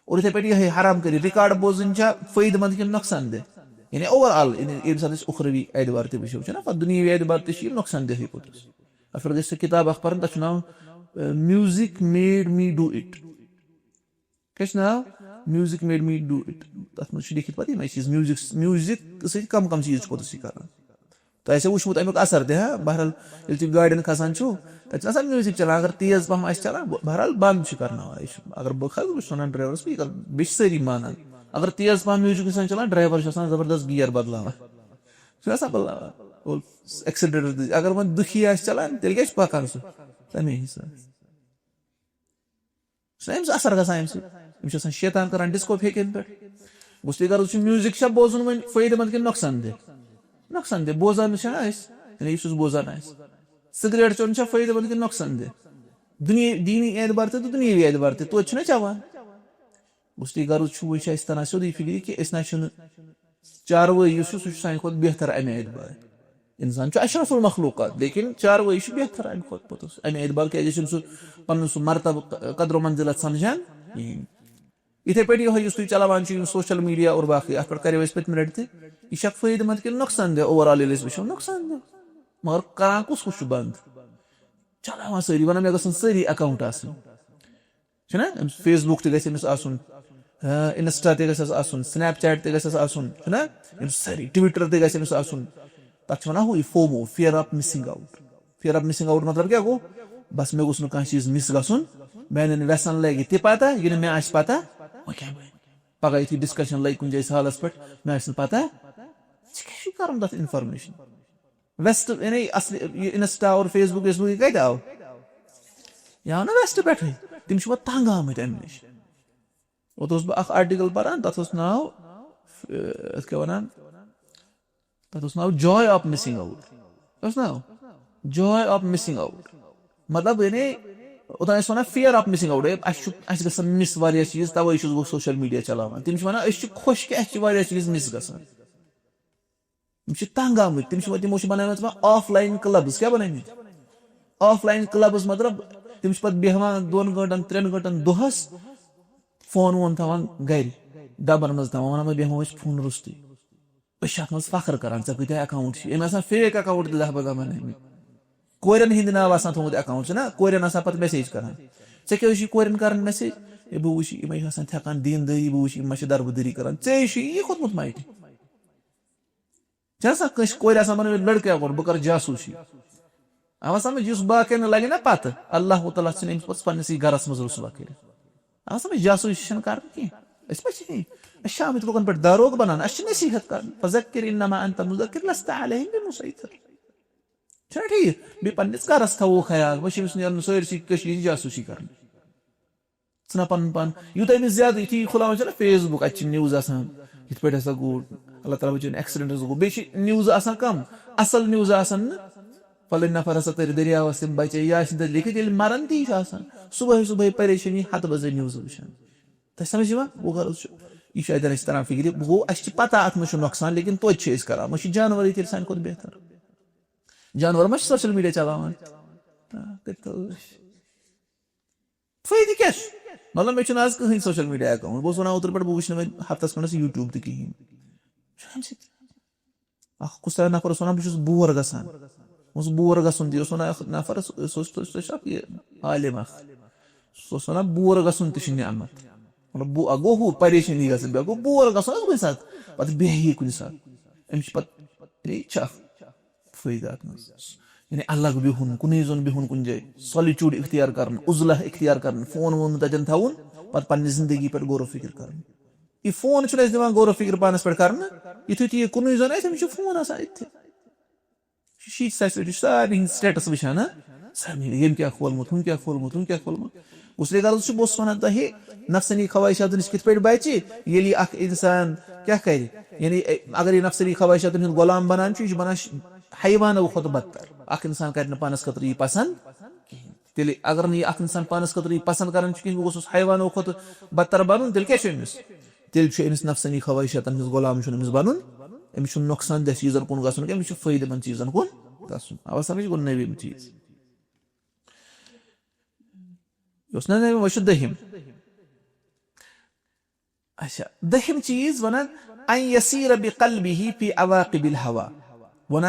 और इथे पे हराम कर रिकॉर्ड बोजन फायदे मंद कि नुकसान देह यानी ओवरऑल ये सात उखरवी एतबार वो पे दुनियावी एतबार नुकसान देह पोतस फिर गई किताब अख पर तथ नाव music made me do it क्या नाव music made me do it तथ मज लिखित पे चीज म्यूजिक सत कम कम चीज पोतस कर तो ऐसे वुचमुत अमुक असर तह बहरहाल ये तुम गाड़न खसान तक म्यूजिक चलान अगर तेज पहम चलान बहरहाल बंद कर अगर बह खस बस वन ड्राइवरस बे सारी मानान अगर तेज पहम म्यूजिक चलान ड्राइवर जबरदस्त गियर बदलान बदलान एक्सीडेंट अगर वो दुखी चलान तेल क्या पकान सह तमे हिसाब असर गसान शैतान करान डिस्को फेकन पे बस अगर म्यूजिक बोजन वो फायदे मंद कि नुकसान दे बोजान बोजान सिगरेट चोन फायदे मंद कि नुकसान दे दीनी एतबार तो दुनियावी एतबार तो चवान बस गर्ज वो तना सोदी फिक्र कि चारवई सह सान खुद बेहतर अमे एतबार इंसान अशरफुल मखलूकात लेकिन चारवई बेहतर अमे खुद पोतस अमे एतबार क्या सह पन सह मरतब कदर मंजिलत समझान इथे पे तुम चलावान सोशल मीडिया और बाकी अत पे करो पत्म लट यह फायदे मंद कि नुकसान दे ओवरऑल वो नुकसान दे मगर करान कुस बंद चलावान सारी वन मे गसन सारी अकाउंट फेसबुक तमिस इंस्टा तस स्नैपचैट तस सारी ट्विटर तमिस तथ one who FOMO fear of missing out मतलब क्या गो बस मे गोस कह चीज मिस गसन मैंने वेसन लगे तह पता यह मे आस पता पगह यु डिस्कशन लगे कुछ जाए हालस पे मे पता करम तथ इन्फॉर्मेशन वेस्ट यानी असली इंस्टा और फेसबुक ये कत आव यह आव ना वेस्ट पे तम तंग आमत अम नश वो बह आर्टिकल पान तथ नाव क्या वन तथ नाव जॉय ऑफ मिसिंग आउट नाव जॉय ऑफ मिसिंग आउट मतलब यानी ओतान वन फियर ऑफ मिसिंग आउट अस मिस वारिया चीज तवे बह सोशल मीडिया चलान तम वन खुश कि अस चीज मिस गसान तंग आमत तमो बना ऑफलाइन क्लब्स क्या बन ऑफलाइन क्लब्स मतलब तम पे बेहान 2 घंटन 3 घंटन दोहस फोन वोन थवान गर डबन मज वन वन बेहमो फोन रुस्त मज फखर कर कत अकाउंट फेक अकाउंट लहबा बन कोरन हिंद नाव थोमुत अकाउंट ना कोरन पे मैसेज कर ऐ क्या कोरन कर मैसेज बह वो थकान दीनदारी बह वो दरबदरी कर ये खोतमुत माइट कोर बन लड़के वो बह कर जासूसी आवा समझ बाकन लगे ना पत अल्लाह तआला पन्नस गरस मज रुसवा कर आवा समझ जासूसी कर कह आमित लुकन पे दारोग बनान नसीहत कर फज़क्किर इन्नमा अंत मुज़क्किर लस्ता अलैहिम बिमुसैतिर ठीक बे पन्नस गरस थो ख्याल वह नीर सारी जासूसी कर तना पन यूत ज्यादा यु खुलान फेसबुक अ न्यूज ये पे गो अल्लाह ताला बचान एक्सीडेंट गो बे न्यूज कम असल न्यूज फल नफर हसा तर दरियावस तम बचे या लिखित मरन ती सुबह सुबह परेशानी हत बज न्यूज वुचान तह समझ वो गर्ज यह तरह फिक्र गो अस पता अत मे नुकसान लेकिन तोत करान जानवर ये सान खुद बेहतर जानवर मा सोशल मीडिया चलान फायदे क्या मतलब मे आज कहीं सोशल मीडिया अकाउंट बह वन ओतर पे बह वो हफ्तस खंडस यूट्यूब तो कहें कुछ नफर वन बस बोर गसान बोर गसन नफर आलिम वन बोर गसन तमत मतलब गो हू परेशानी गो बोर गसन कुछ सात पे बेह कुछ सात अम्स पे फायदा यानी अलग बिहुन कुन जोन बिहुन कुन जाए सॉलिट्यूड इख्तियार कर उजला इख्तियार कर फोन वोन तजन थवन पे जिंदगी पे गौर फिक्र कर यह फोन दिवान गौर फिक्र पानस पे कर यु कुन जोन फोन शीत सारे स्टेटस वुचान यम क्या खोलमुत हम क्या खोलमुत हम क्या खोलमुत उसले गर्ज बस वन तह नफसनी ख्वाहिशात नश कित बचे ये इंसान क्या कर यानी अगर यह नफसनी ख्वाहिशात गुलाम बनान बनान हैवानो खुद बदतर इंसान कर पानस खतर यह पसंद तेल अगर यह इंसान पानस खतर यह पसंद कर गोस हैवानो खुद बदतर बन तेल क्या तेल नफसनी ख्वाहिशात गुलाम बन अमिस नुकसान दह चीजन कुन गसन अमिस फायदेमंद चीजन कुन गसन आवा समझ गो नवीम चीज वह दहिम अच्छा दहिम चीज वन अन यसीर बिक़ल्बिही फी अवाक़िबिल हवा वन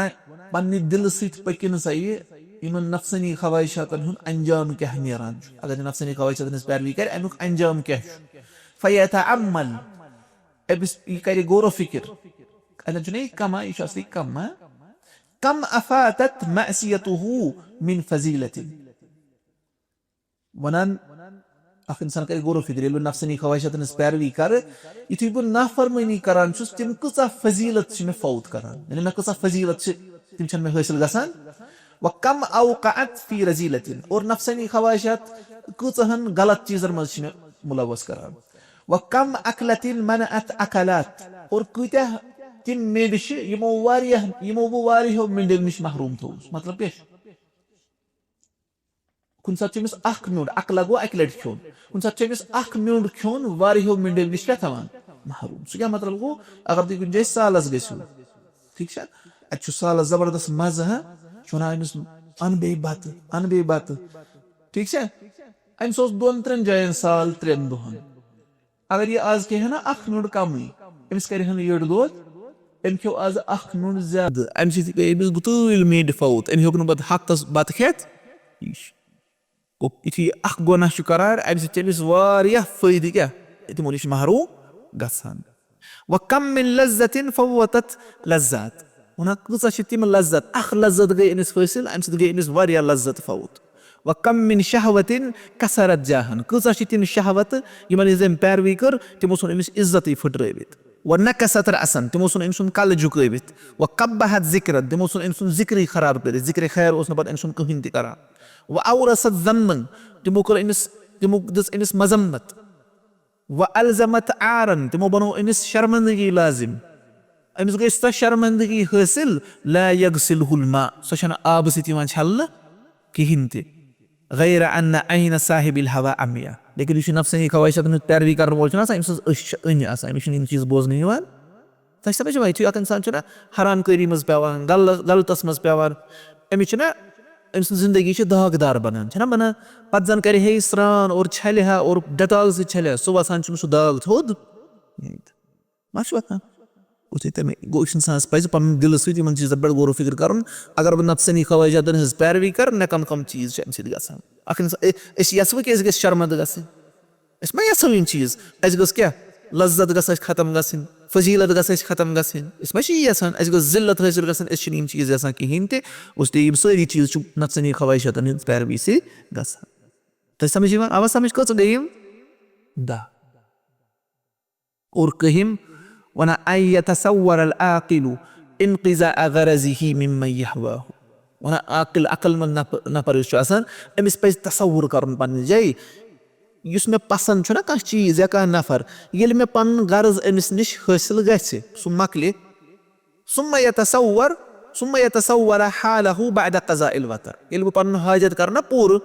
पन्ने दिल सत पकिन सा इन नफसनी ख्वाहिशातन हुन अंजाम क्या नेरान अगर नफसनी ख्वाहिशातन पैरवी कर अमुक अंजाम क्या फयतअम्मल अबिस कर गौर फिक्र कमा यह कम अफातत मअसियतुहु मिन फजीलतिन वनान इंसान कर गौर फिक्र नफसनी ख्वाहिशातन पैरवी कर यु बह नाफरमानी करान तम कचा फजीलत मे फौत करान यानी मे कचा फजीलत तम मे हासिल गसान व कम अवक़अत फी रजीलतिन और नफसनी ख्वाहिशात कचहन गलत चीजन मज मुलवस करान व कम अकलतिन मनअत अकलात और कत्या तम मेड यमो बह मेडो नश महरूम थोस मतलब क्या कुन सात म्यूड अकला गो अक लट खोन कुन सात म्यूड खोन वारियो मेडो नश क्या थवान महरूम सह क्या मतलब गो अगर तुम कुन जाए सालस गो ठीक अत सालस जबरदस्त मजा वन अमिस अन बे बत ठीक अमिस 2-3 जायन साल 3 दोहन अगर यह आज कह ना म्यूड कम अमिस कर यड़ दोद अम खो आज म्यूड ज्यादा अम समिस गुतल मेड फौत अम हेक पे हफ्तस बत खेत यु गुना करार अम समिस फायदे क्या तमो नश महरूम गसान व कम मिन लज्जतिन फवतत लज्जात वन कचा तम लज्जत लज्जत गई अमिस हासिल अम सि गई अमिस लज्जत फौत व कम मिन शहवतिन कसरत जाहन कचा तम शहवत यमन पैरवी कर तमो सन अमिस इज्जत फुट्रवित ونكست رأسا تمو سن أمس كال جوكيبت وقبحت ذكرا تمو سن أمس ذكري خراب كري ذكري خير أوسن بعد أمس كهين تكرا وأورثت ذما تمو كل إنس تمو دس إنس مزمت وألزمت عارا تمو بنو إنس شرمندگي لازم أمس قيستا شرمندگي حاصل لا يغسله الماء سشان آب ستيمان شال كهين تي غير أن أين صاحب الهوى أميا लेकिन इसी नफ्स की ख्वाहिश अपने पैरवी कर बोलते ना साइंस इन आसा इमिशन इन चीज बोझ नहीं हुआ ताकि समझ में आई थी इंसान चुना हरान करी मज पेवान गलतस मज पेवान एमिशन ना इंसान जिंदगी से दागदार बनान छना बना पत्जन करे है स्रान और छले है और डेटॉल से छले सुबह सांचुन सु दाग थोद माशवा का उसे तमे गो इंसान स्पाइस पम दिल से मन चीज बड़ गौर फिक्र करन अगर बन नफ्स की ख्वाहिश आदन है पैरवी कर न कम चीज से गसा आखिर इस यस्व के इस शर्मंद गसे इसमें यस्व इन चीज इस गस क्या लज्जत गस खत्म गसिन फजीलत गस खत्म गसिन इसमें शी यसन इस गस जिल्लत हासिल गसिन इस इन चीज जैसा कि हिंते उस दी सारी चीज चुप नफ्स की ख्वाहिश आदन पैरवी से गसा तो समझिए आवाज समझ को तो देम दा और कहिम वना अन यतसव्वर अल-आक़िल इंक़िज़ाअ ग़रज़िही मिम्मन यहवाहु वना अक़ल मन ना परिश आसान अमिस पे तसव्वुर करन पन जाय युसमे पसंद छना का चीज या का नफर येल में पन गरज अमिस निश हासिल गसे सुमकले सुम्मा यतसव्वर हालहु बअद क़ज़ाइल वतर येल पन हाजत करना पूर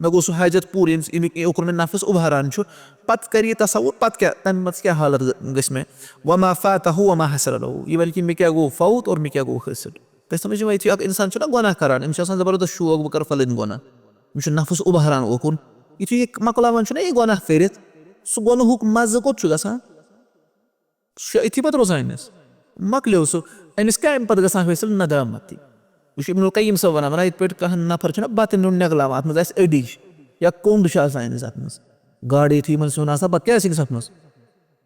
मैं गोसु हाजत पूरी इन ओकर में नफस उभरान छु पत करिए तसव्वुर पत क्या तन मत क्या हालत गसमे वमा फातहु वमा हसल लहु ये बल्कि मैं क्या गो फौत और मैं क्या गो हासिल तो समझ में आई थी इंसान छु ना गुनाह करान इंसान जबरदस्त शौक बकर फलन गुनाह मिश नफस उभरान ओकुन इथु एक मकलावन छु ना ये गुनाह फेरित सु गुनाह हुक मज को छु गसा इथि पत रोजाइनस मकलेव सु एनिस का पत गसा हासिल नदामती उस इब्नुल क़य्यिम से वना मना इतपेट कहन ना फरचना बात नुन्नगला आत मज एस एडिश या कोंड शासाइन जातमस गाड़ी थी मन सुना सा क्या सिंग सपनस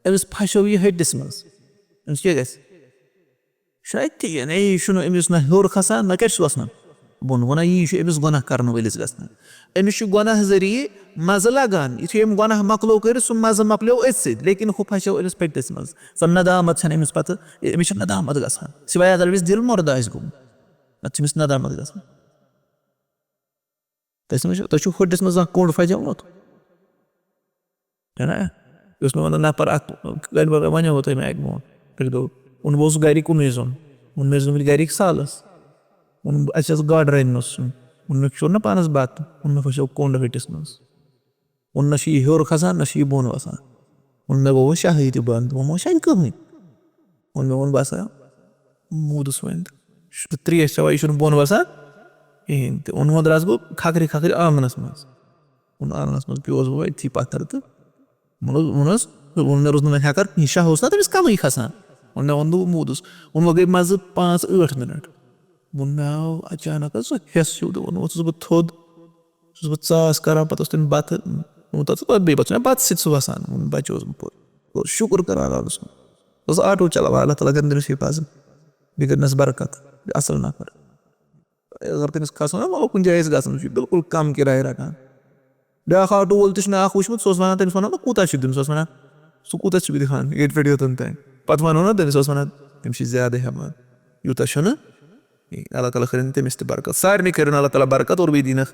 एस फाशो ये हेडिस मस एस के गस शायद थी ने शुनो एमिस ना होर खसा ना केट सुसना बोन वना ये शु एमिस गुनाह करन वेलिस गसना एमिस शु गुनाह जरिए मजला गान इथु एम गुनाह मकलो कर सुम मज मकलो एस लेकिन खु फाशो रिस्पेक्ट दिस मस सन्नदामत छन एमिस पत एमिस नदामत गसा सिवाय अदरविस दिल मरदा इस गुम अच्छा मिस नदार मत गसा तैसे में तो खुद इसमें जा कोड फाइजा उनो तो है ना उसमें वाला ना पर गाड़ी पर वान्या होता है मैं एक मोन फिर तो उन बोस गाड़ी को मेज़ोन उन मेज़ोन में गाड़ी सालस उन अच्छा गार्ड रेनोस उन शो ना पानस बात उन में फसो कोंड फिटिस नस उन नशी होर खसा नशी बोन वसा उन में वो शाहिद बंद वो मोशाइन कम उन में उन बासा मूड स्वेंड त्रिय शवाई शुन बोन वसा इन उन मद्रास को खाकरी आमनस मस उन आमनस मस पियोस वो थी पातर तो मनस उन रोज में हैकर निशा होसना तो इसका वही खसा उन उन मूडस उन वगे मज 5-8 मिनट उन अचानक सो हेस शो उन वो थोद सो सास करा पता उस दिन बात उन तो बात बेबचना बात सित सुवासान उन बचोस पर शुक्र करा उसको उस ऑटो चला अल्लाह ताला के अंदर से पास बिगड़नस बरकत असल ना कर अगर तेन खास ना वो कुछ जायज गासन बिल्कुल कम किराए रखा डा खाटू बोलते ना खुश मत सोचना तेन सोना कूता शिदिन सोचना सुकूता शिबिद खान एट वीडियो तंते पतवानो ना तेन सोचना तमशी ज्यादा है मान युता शना अल्लाह ताला खैरन ते मिस्ट बरकत सार में करना अल्लाह ताला बरकत और भी दिन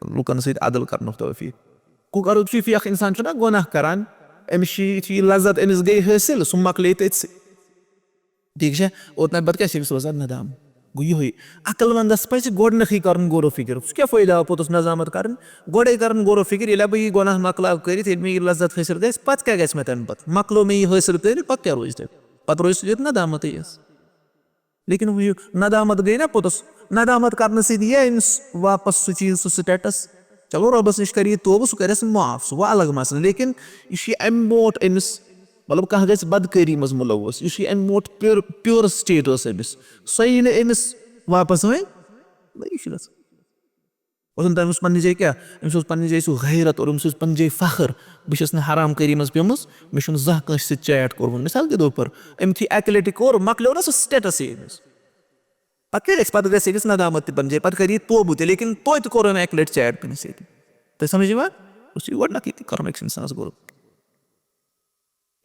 लुकन सैद आदल करनो तो फी को करो في اخ انسان شنا गुनाह करान एमशी थी लज्जत एनिस गई हासिल सुमक लेते ठीक है उतना बद क्या शिव सोचा नदाम गुई हुई अकलमंद स्पाइस गोड नखी करन गोरो फिकर क्या फायदा पोतस नजामत करन गोडे करन गोरो फिकर इला बई गुनाह मकला करी थे में लज्जत हासिल गइस पत क्या गइस मतन पत मकलो में हासिल करी पत क्या रोइस पत रोइस जित नदामत है लेकिन वो नदामत गई ना पोतस नदामत करने से दिया इन वापस चीज स्टेटस चलो रबस निश करिए तो वो करे माफ वो अलग मसला लेकिन ये एमोट इनस मतलब कहा गया बदकारी मज मुलवस यह अमोट प्योर स्टेट अमिस सही ने अमिस वापस वह तमिस पन्ने जाए क्या अमिस पन्ने जाए सह गैरत और अमिस पन्ने जाए फखर बस हराम करी मज पेमस मे जह कंस चैट कोर्मुत मिसाल के तौर पर अम थी अकि लटि कोर मकलो ना सह स्टेटस अमिस पे पे गस नदामत बन जाए पे कर तोबू ते लेकिन तो कोर अकि लटि चैट पेनिस तो समझ गोडनक कर इंसान गोर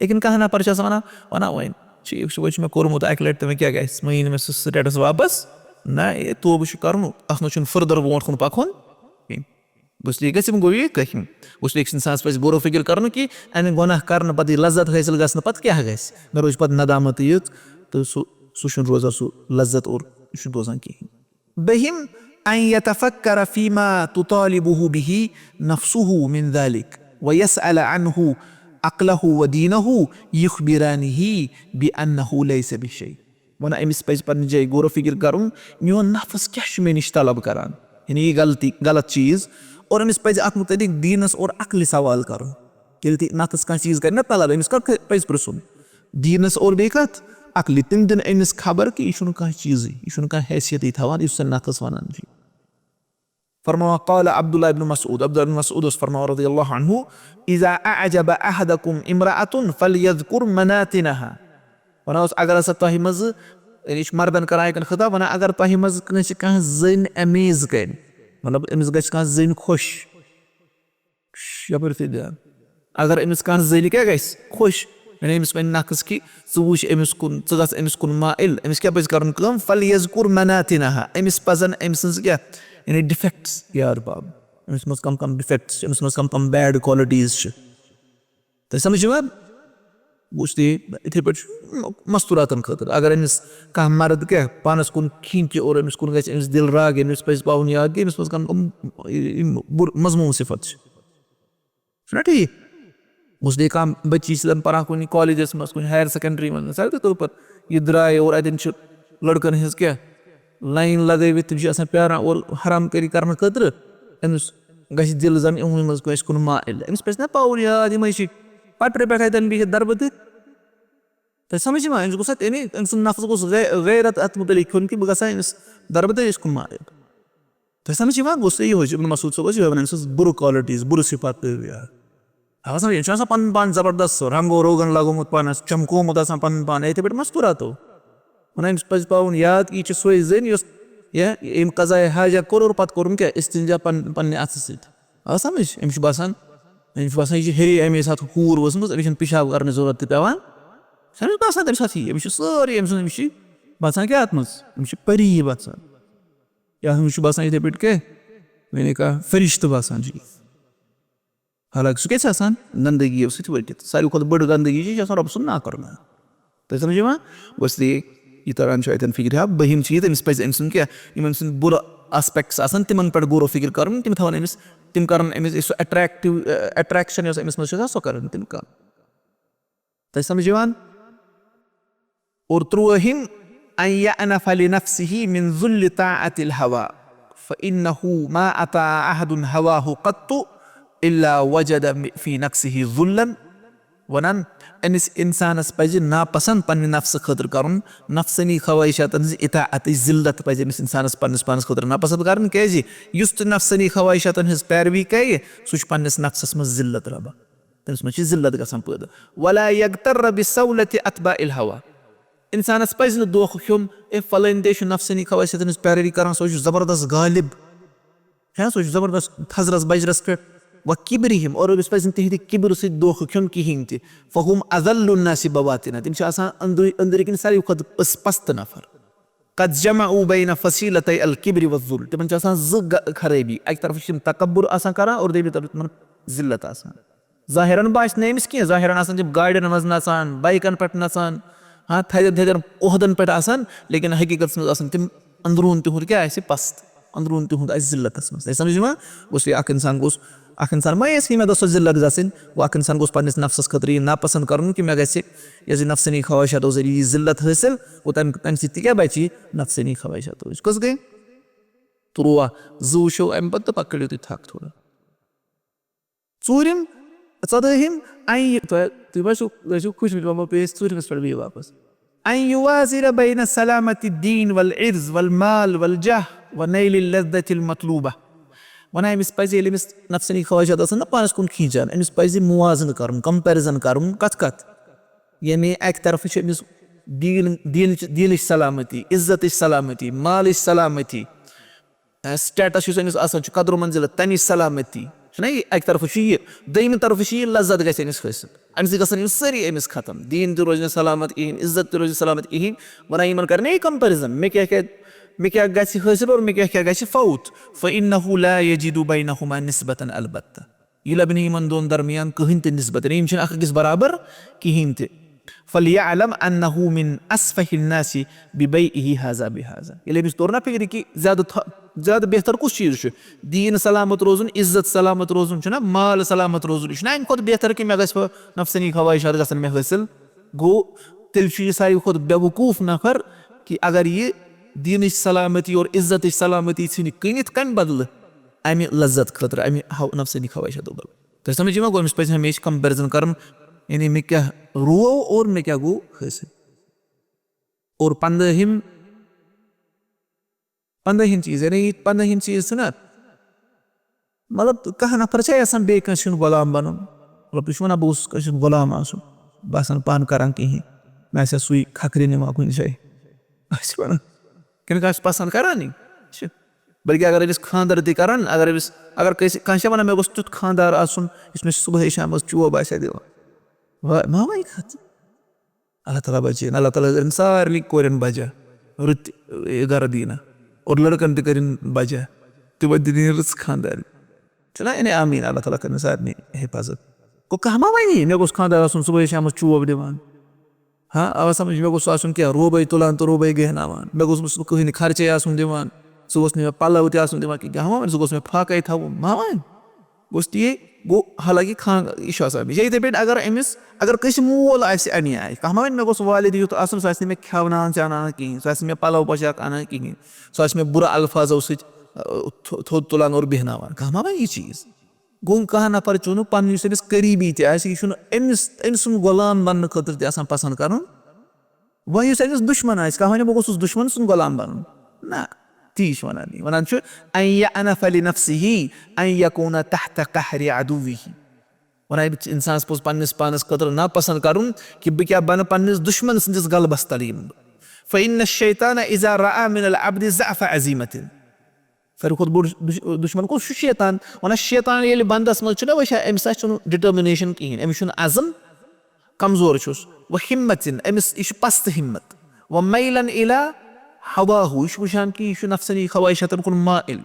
लेकिन कहा ना परचा वना वना वन وۄنۍ چھُ مےٚ کوٚرمُت اَکہِ لَٹہِ تہٕ وۄنۍ کیٛاہ گژھِ وۄنۍ یی نہٕ مےٚ سُہ سٹیٹس واپس نہ توبہٕ چھُ کَرُن اَتھ منٛز چھُنہٕ فٔردَر برونٛٹھ کُن پَکُن کِہیٖنۍ بہٕ لیے گژھِ گوٚو یہِ کٔہِم بہٕ أکِس اِنسانَس پَزِ غورو فِکر کَرُن کہِ اَمہِ گۄناہ کَرنہٕ پَتہٕ یہِ لذت حٲصِل گژھنہٕ پَتہٕ کیٛاہ گژھِ مےٚ روزِ پَتہٕ ندامت یٔژ تہٕ سُہ چھُنہٕ روزان سُہ لذت اور یہِ چھُنہٕ روزان کِہیٖنۍ بہِم أن يتفكر فيما تطالبه به نفسه من ذلك ويسأل عنه عقله ودينه يخبرانه بأنه ليس بشيء وَنہ أمِس پَزِ پنٛنہِ جایہِ غورو فِکر کَرُن میون نفس کیٛاہ چھُ مےٚ نِش طلب کران یعنی یہِ غلط چیٖز اور أمِس پَزِ اَتھ مُتعلِق دیٖنَس اور عقلہِ سوال کَرُن ییٚلہِ تہِ نفس کانٛہہ چیٖز کَرِ نہ طلب أمِس پَزِ پرٛژھُن دیٖنَس اور بیٚیہِ کَتھ عقلہِ تِم دِنہٕ أمِس خبر کہِ یہِ چھُنہٕ کانٛہہ چیٖزٕے یہِ چھُنہٕ کانٛہہ حیثیتٕے تھاوان یُس سُہ نفس وَنان چھِ فرماوان قال عبداللہ ابن مسعود عبداللہ ابن مسعود اوس فرماوان رضی اللہ عنہ اذا اعجب احدكم امرأة فليذكر مناتنها وَنان اوس اگر ہسا تۄہہِ منٛزٕ یہِ چھُ مردن کران یِکن خطاب وَنان اگر تۄہہِ منٛز کٲنٛسہِ کانٛہہ زٔنۍ امیز کرِ مطلب أمِس گژھِ کانٛہہ زٔنۍ خۄش یپٲرۍ تھٲے دیان اگر أمِس کانٛہہ زٔنۍ کیٛاہ گژھِ خۄش یعنی أمِس وَنہِ نفس کہِ ژٕ وٕچھ أمِس کُن ژٕ گژھ أمِس کُن مائل أمِس کیٛاہ پَزِ کَرُن کٲم فلیذکر مناتنها أمِس پَزن أمۍ سٕنٛز کیٛاہ یعنی ڈِفیکٹٕس یار باب أمِس منٛز کَم کَم ڈِفیکٹٕس چھِ أمِس منٛز کَم کَم بیڈ کالٹیٖز چھِ تۄہہِ سمجھ یِوان وٕچھ تہِ یِتھٕے پٲٹھۍ چھُ مستوٗراتن خٲطرٕ اگر أمِس کانٛہہ مرد کیٛاہ پانس کُن کھینچہِ اور أمِس کُن گژھِ أمِس دِل راگہِ أمِس پَزِ پاوُن یاد کہِ أمِس منٛز کَم کَم مضموٗن صفت چھُنہ ٹھیٖک وٕچھ تہِ کانٛہہ بٔچی چھِ زَن پَران کُنہِ کالیجَس منٛز کُنہِ ہایر سیکنڈری منٛز مِثال کے طور پر یہِ درٛاے اور اَتٮ۪ن چھِ لٔڑکَن ہِنٛز کیٛاہ لاین لگٲوِتھ تِم چھِ آسان پیاران اور حرام کٲری کرنہٕ خٲطرٕ أمِس گژھِ دِل زَن یِموٕے منٛز گژھِ کُن مائل أمِس پَزِ نہ پاوُن یاد یِمے چھِ پٹرِ پٮ۪ٹھ اَتٮ۪ن بِہِتھ دربٕدٕر تۄہہِ سمجھ یِوان أمِس گوٚژھ اَتھ یعنی أمۍ سُنٛد نفس گوٚژھ غیرت اَتھ مُتعلِق کھیوٚن کہِ بہٕ گژھٕ ہا أمِس دربٕدٔرِس کُن مائل تۄہہِ سمجھ یِوان گوٚژھ یِہوے چھُ ابن مسعود صٲب اوس یِہوے وَنان أمۍ سٕنٛز بُرٕ کالٹیٖز بُرٕ صفات تھٲیِو یاد اَوا سمجھ أمِس چھُ آسان پَنُن پان زبردست رنٛگو روگن لگومُت پانس چمکومُت آسان پَنُن پان یِتھٕے پٲٹھۍ مستوٗراتو وَنان أمِس پَزِ پاوُن یاد کہِ یہِ چھِ سۄے زٔنۍ یۄس أمۍ قضایہِ حاجہ کوٚر اور پتہٕ کوٚرُن کیٛاہ استنجا پننہِ اَتھٕ سۭتۍ آو سمجھ أمِس چھُ باسان یہِ چھِ ہیٚرے اَمے ساتہٕ ہوٗر ؤژھمٕژ أمِس چھَنہٕ پِشاب کرنٕچ ضوٚرتھ تہِ پیٚوان چھَنہٕ باسان تَمہِ ساتہٕ یی أمِس چھُ سٲرٕے أمۍ سُنٛد أمِس چھِ باسان کیٛاہ اَتھ منٛز أمِس چھِ پری باسان یا أمِس چھُ باسان یِتھٕے پٲٹھۍ کیٛاہ یعنی کانٛہہ فرشتہٕ باسان چھُ حالانکہِ سُہ کیٛاہ چھِ آسان گنٛدگیو سۭتۍ ؤٹِتھ ساروی کھۄتہٕ بٔڑ گنٛدگی چھِ یہِ چھِ آسان رۄبہٕ سُنٛد نافرمان تۄہہِ سمجھ یِوان بس یہِ تران چھُ اَتٮ۪ن فِکرِ ہا بٔہِم چیٖز أمِس پَزِ أمۍ سُنٛد کیٛاہ یِم أمۍ سٕنٛدۍ بُرٕ آسپیکٹٕس آسان تِمن پٮ۪ٹھ غورو فِکر کَرُن تِم تھاوَن أمِس تِم کَرَن أمِس سُہ اٮ۪ٹریکشن یۄس أمِس منٛز چھِ آسان سۄ کَرَن تِم کَم تۄہہِ سمجھ یِوان اور ترٛوٲہِم أن يأنف لنفسه من ذل طاعة الهوى فإنه ما أطاع أحد هواه قط إلا وجد في نفسه ذلا وَنان أمِس اِنسانَس پَزِ ناپسنٛد پننہِ نفسہٕ خٲطرٕ کَرُن نفسٲنی خواہِشاتن ہٕنٛز اطاعتٕچ ذلت پَزِ أمِس اِنسانَس پننِس پانَس خٲطرٕ ناپسنٛد کَرٕنۍ کیٛازِ یُس تہِ نفسٲنی خواہِشاتن ہٕنٛز پیروی کرِ سُہ چھُ پننِس نفسس منٛز ذلت رَبان تٔمِس منٛز چھِ ذلت گژھان پٲدٕ ولا يغتر بسولة أتباع الهوى اِنسانَس پَزِ نہٕ دھوکہٕ کھیوٚن فلٲنۍ تے چھُ نفسٲنی خواہِشاتن ہٕنٛز پیروی کران سُہ چھُ زبردست غالب سُہ چھُ زبردست تھزرس بجرس پٮ۪ٹھ وَکِبرِہِم اور أمِس پَزِ نہٕ تِہنٛدِ کِبرٕ سۭتۍ دھوکہٕ کھیوٚن کِہینۍ تہِ فہم اضل الناس بواطنا تِم چھِ آسان أنٛدرۍ کِنۍ ساروی کھۄتہٕ پستہٕ نفر قد جمعوا بین فصیلتي الکبر والذل تِمن چھِ آسان زٕ خرٲبی اَکہِ طرفہٕ چھِ تِم تکبُر آسان کران اور دوٚیمہِ طرفہٕ تِمن ذلت آسان ظٲہِرن باسہِ نہٕ أمِس کینٛہہ ظٲہِرن آسان تِم گاڑٮ۪ن منٛز نژان بایکن پٮ۪ٹھ نژان تھدٮ۪ن تھدٮ۪ن عہدن پٮ۪ٹھ آسان لیکن حقیٖقتس منٛز آسان تِم أنٛدروٗن تِہُنٛد کیٛاہ آسہِ پست أنٛدروٗن تِہُنٛد آسہِ ذلتس منٛز تۄہہِ سمجھ یِوان گوٚژھ اکھ اِنسان مہ ٲسۍ مےٚ گٔژھ سۄ ذلت گژھٕنۍ گوٚو اکھ اِنسان گوٚژھ پننِس نفسس خٲطرٕ یہِ ناپسنٛد کَرُن کہِ مےٚ گژھِ یۄس یہِ نفسٲنی خواہِشاتو ذٔریعہٕ یہِ ذلت حٲصِل گوٚو تَمہِ سۭتۍ تہِ کیٛاہ بچہِ یہِ نفسٲنی خواہِشاتو نِش کٔژ گٔے 13 زٕ وٕچھو اَمہِ پتہٕ تہٕ پتہٕ کٔڑِو تُہۍ تھکھ تھوڑا ژوٗرِم 14ہِم تُہۍ ما چھِو خوشمٕتۍ پیش 14مِس پٮ۪ٹھ بِہِو واپس أن يوازن بين سلامة الدين والعرض والمال والجاه ونيل اللذة المطلوبة وَنان أمِس پَزِ ییٚلہِ أمِس نفسٲنی خواہِشات آسان نہ پانس کُن کھینچان أمِس پَزِ موازنہٕ کَرُن کمپیرزن کَرُن کَتھ یعنی اَکہِ طرفہٕ چھِ أمِس دیٖنٕچ سلامتی عزتٕچ سلامتی مالٕچ سلامتی سٹیٹس یُس أمِس آسان چھُ قدرو منزِلت تَمِچ سلامتی چھُنہ یہِ اَکہِ طرفہٕ چھُ یہِ دوٚیمہِ طرفہٕ چھِ یہِ لذت گژھِ أمِس حٲصِل अमि सۭتۍ गژھن یِم سٲری أمِس ختم دیٖن تہِ روزِ نہٕ سلامت کِہیٖنۍ عزت تہِ روزِ نہٕ سلامت کِہیٖنۍ وَنان یِمن کَرِ یہِ کمپیرزن مےٚ کیٛاہ گژھِ حٲصِل اور مےٚ کیٛاہ گژھِ فوت فإنه لا يجد بينهما نسبة البتة یہِ لَبہِ نہٕ یِمن دۄن درمیان کٕہٕنۍ تہِ نسبت یِم چھِنہٕ اکھ أکِس برابر کِہیٖنۍ تہِ فليعلم أنه من أسفه الناس ببيعه هذا بهذا ییٚلہِ أمِس توٚر نا فِکرِ کہِ زیادٕ بہتر کُس چیٖز چھُ دیٖن سلامت روزُن عزت سلامت روزُن چھُنہ مال سلامت روزُن یہِ چھُنہ اَمہِ کھۄتہٕ بہتر کہِ مےٚ گژھِ نفسٲنی خواہشات گژھن مےٚ حٲصِل گوٚو تیٚلہِ چھُ یہِ ساروی کھۄتہٕ بیوقوٗف نفر کہِ اگر یہِ دیٖنٕچ سلامتی اور عزتٕچ سلامتی ژھٕنہِ کٕنِتھ کَمہِ بدلہٕ اَمہِ لذت خٲطرٕ اَمہِ نفسٲنی خواہشاتو بدلہٕ تۄہہِ سمجھ یِوان گوٚو أمِس پَزِ ہمیشہِ کمپیرزن کَرُن یعنی مےٚ کیٛاہ روو اور مےٚ کیٛاہ گوٚو حٲصِل اور پنٛدہِم چیٖز یعنی 15ہِم چیٖز چھُنہ مطلب کانٛہہ نفر چھا یژھان بیٚیہِ کٲنٛسہِ ہُنٛد غلام بَنُن مطلب تُہۍ چھُو وَنان بہٕ اوسُس کٲنٛسہِ ہُنٛد غلام آسُن بہٕ آسہٕ نہٕ پانہٕ کران کِہیٖنۍ مےٚ آسہِ ہا سُے کھکھرِ نِوان کُنہِ جایہِ أسۍ چھِ وَنان کِنہٕ کانٛہہ چھُ پسنٛد کران چھِ بٔلکہِ اگر أمِس خانٛدر تہِ کران اگر کانٛہہ چھا وَنان مےٚ گوٚژھ تیُتھ خانٛدار آسُن یُس مےٚ صُبحٲے شامس چوب آسہِ ہا دِوان ما وَنہِ کَتھ اللہ تعالیٰ بچٲیِن اللہ تعالیٰ کٔرِنۍ سارنٕے کورٮ۪ن بجا رٕتۍ گرٕ دیٖنا اور لڑکن تہِ کٔرِنۍ بجا تِمن تہِ دِنۍ رٕژ خانٛدارِ چھُنہ یعنی آمیٖن اللہ تعالیٰ کٔرِنۍ سارنٕے حِفاظت گوٚو کانٛہہ ما وَنہِ مےٚ گوٚژھ خانٛدار آسُن صُبحٲے شامس چوب دِوان آوا سمجھ مےٚ گوٚژھ آسُن کیٛاہ روبے تُلان تہٕ روبے گہناوان مےٚ گوٚژھ نہٕ کٕہٕنۍ خرچے آسُن دِوان سُہ گوٚژھ نہٕ مےٚ پَلو تہِ آسُن دِوان کینٛہہ ما وَنہِ سُہ گوٚژھ مےٚ فاقے تھاوُن ما وَنہِ گوٚژھ تی گوٚو حالانکہِ یہِ چھُ آسان بیٚیہِ یِتھٕے پٲٹھۍ اگر کٲنٛسہِ مول آسہِ اَمہِ آیہِ کانٛہہ ما وَنہِ مےٚ گوٚژھ والد یُتھ آسُن سُہ آسہِ نہٕ مےٚ کھٮ۪وناوان چاوناوان کِہیٖنۍ سُہ آسہِ نہٕ مےٚ پَلو پوشاک اَنان کِہیٖنۍ سُہ آسہِ مےٚ بُرٕ الفاظو سۭتۍ تھوٚد تُلان اور بیٚہناوان کانٛہہ ما وَنہِ یہِ چیٖز گوٚو کانٛہہ نفر چھُنہٕ پَنُن یُس أمِس قریٖبی تہِ آسہِ یہِ چھُنہٕ أمۍ سُنٛد غلام بننہٕ خٲطرٕ تہِ آسان پسنٛد کَرُن وۄنۍ یُس أمِس دُشمن آسہِ کانٛہہ وَنہِ بہٕ گوٚژھُس دُشمن سُنٛد غلام بنُن نہ تی چھُ وَنان چھُ وَنان اِنسانَس پوٚز پنٛنِس پانَس خٲطرٕ نا پسنٛد کَرُن کہِ بہٕ کیٛاہ بَنہٕ پنٛنِس دُشمن سٕنٛدِس غلبس تل یِمہٕ بہٕ فإن الشيطان إذا رأى من العبد ضعف عزيمة ساروی کھۄتہٕ بوٚڑ دُشمن کُس چھُ شیطان وَنان شیطان ییٚلہِ بنٛدس منٛز چھُنہ وٕچھان أمِس آسہِ چھُنہٕ ڈِٹٔرمِنیشن کِہیٖنۍ أمِس چھُنہٕ عزم کمزور چھُس ہِمتِن أمِس یہِ چھُ پستہٕ ہِمت میلن إلى هواه یہِ چھُ وٕچھان کہِ یہِ چھُ نفسٲنی خواہشاتن کُن مائل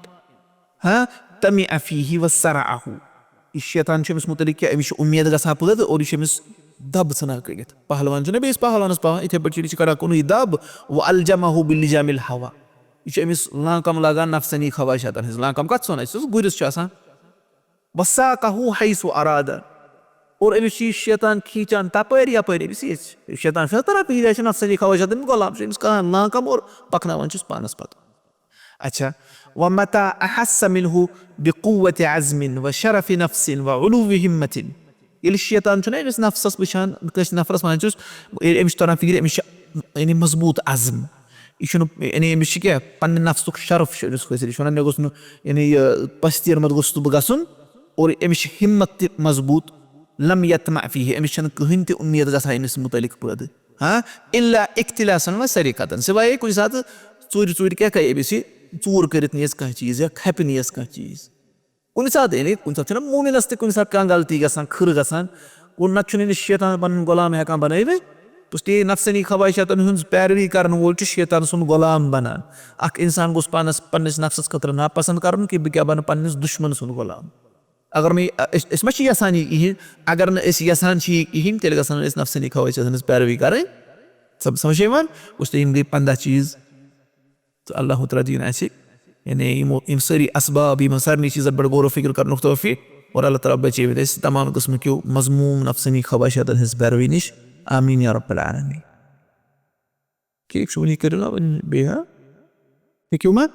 طمع فيه وصرعه یہِ شیطان چھُ أمِس مُتعلِق کہِ أمِس چھِ اُمید گژھان پٲدٕ اور یہِ چھُ أمِس دب ژھٕنان کٔڑِتھ پہلوان چھُنہ بیٚیِس پہلوانس پاوان یِتھٕے پٲٹھۍ چھُ یہِ چھِ کڑان کُنُے دب وألجمه بلجام الهوى یہِ چھُ أمِس لانکم لاگان نفسٲنی خواہشاتن ہٕنٛز لانکم کتھ وَنان أسۍ گُرِس چھُ آسان وساقه حيث أراد اور أمِس چھُ یہِ شیطان کھیٖنچان تپٲرۍ یپٲرۍ أمِس یہِ شیطان چھُنہ تران فِکرِ یہِ چھِ نفسٲنی خواہشاتن غلام چھُ أمِس کران لانکم اور پکناوان چھُس پانس پتہٕ اچھا ومتى أحس منه بقوة عزم وشرف نفس وعلو همة ییٚلہِ شیطان چھُنہ أمِس نفسس وٕچھان کٲنٛسہِ نفرس وَنان چھُس أمِس چھُ تران فِکرِ أمِس چھِ یعنی مضبوٗط عزم یہِ چھُنہٕ یعنی أمِس چھِ کیٛاہ پننہِ نفسُک شرف چھُ أمِس حٲصِل یہِ چھُ وَنان مےٚ گوٚژھ نہٕ یعنی یہِ پستیَن منٛز گوٚژھُس نہٕ بہٕ گژھُن اور أمِس چھِ ہِمت تہِ مضبوٗط لم يطمع فيه أمِس چھنہٕ کٕہٕنۍ تہِ اُمید گژھان أمِس مُتعلِق پٲدٕ إلا اختلاسا وسرقة سِوایے کُنہِ ساتہٕ ژوٗرِ کیٛاہ کَرِ أمِس یہِ ژوٗر کٔرِتھ نِیَس کانٛہہ چیٖز یا کھپہِ نِیَس کانٛہہ چیٖز کُنہِ ساتہٕ یعنی کُنہِ ساتہٕ چھُنہ مومِنس تہِ کُنہِ ساتہٕ کانٛہہ غلطی گژھان کھٕر گژھان اور نتہٕ چھُنہٕ أمِس شیطان پنُن غلام ہٮ۪کان بنٲوِتھ بہٕ چھُس نفسٲنی خواہشاتن ہٕنٛز پیروی کرن وول چھُ شیطان سُنٛد غلام بنان اکھ اِنسان گوٚژھ پننِس نفسس خٲطرٕ ناپسنٛد کرُن کہِ بہٕ کیٛاہ بنہٕ پننِس دُشمن سُنٛد غلام اگر مےٚ أسۍ ما چھِ یژھان یہِ کِہیٖنۍ اگر نہٕ أسۍ یژھان چھِ یہِ کِہیٖنۍ تیٚلہِ گژھن نہٕ أسۍ نفسٲنی خواہشاتن ہٕنٛز پیروی کرٕنۍ سمجھ یِوان گوٚژھ یِم گٔے 15 چیٖز تہٕ اللہ تعالیٰ دِیِن اَسہِ یعنی یِم سٲری اسباب یِمن سارنٕے چیٖزن پٮ۪ٹھ غور و فِکر کرنُک توفیٖق اور اللہ تعالیٰ بچٲوِتھ أسۍ تمام قٕسمٕکیو مضموٗم نفسٲنی خواہشاتن ہٕنٛز پیروی نِش آمیٖن یا رب العالمیٖن ٹھیٖک چھُ وۄنۍ کٔرِو نا وۄنۍ بیٚیہِ ہیٚکِو ما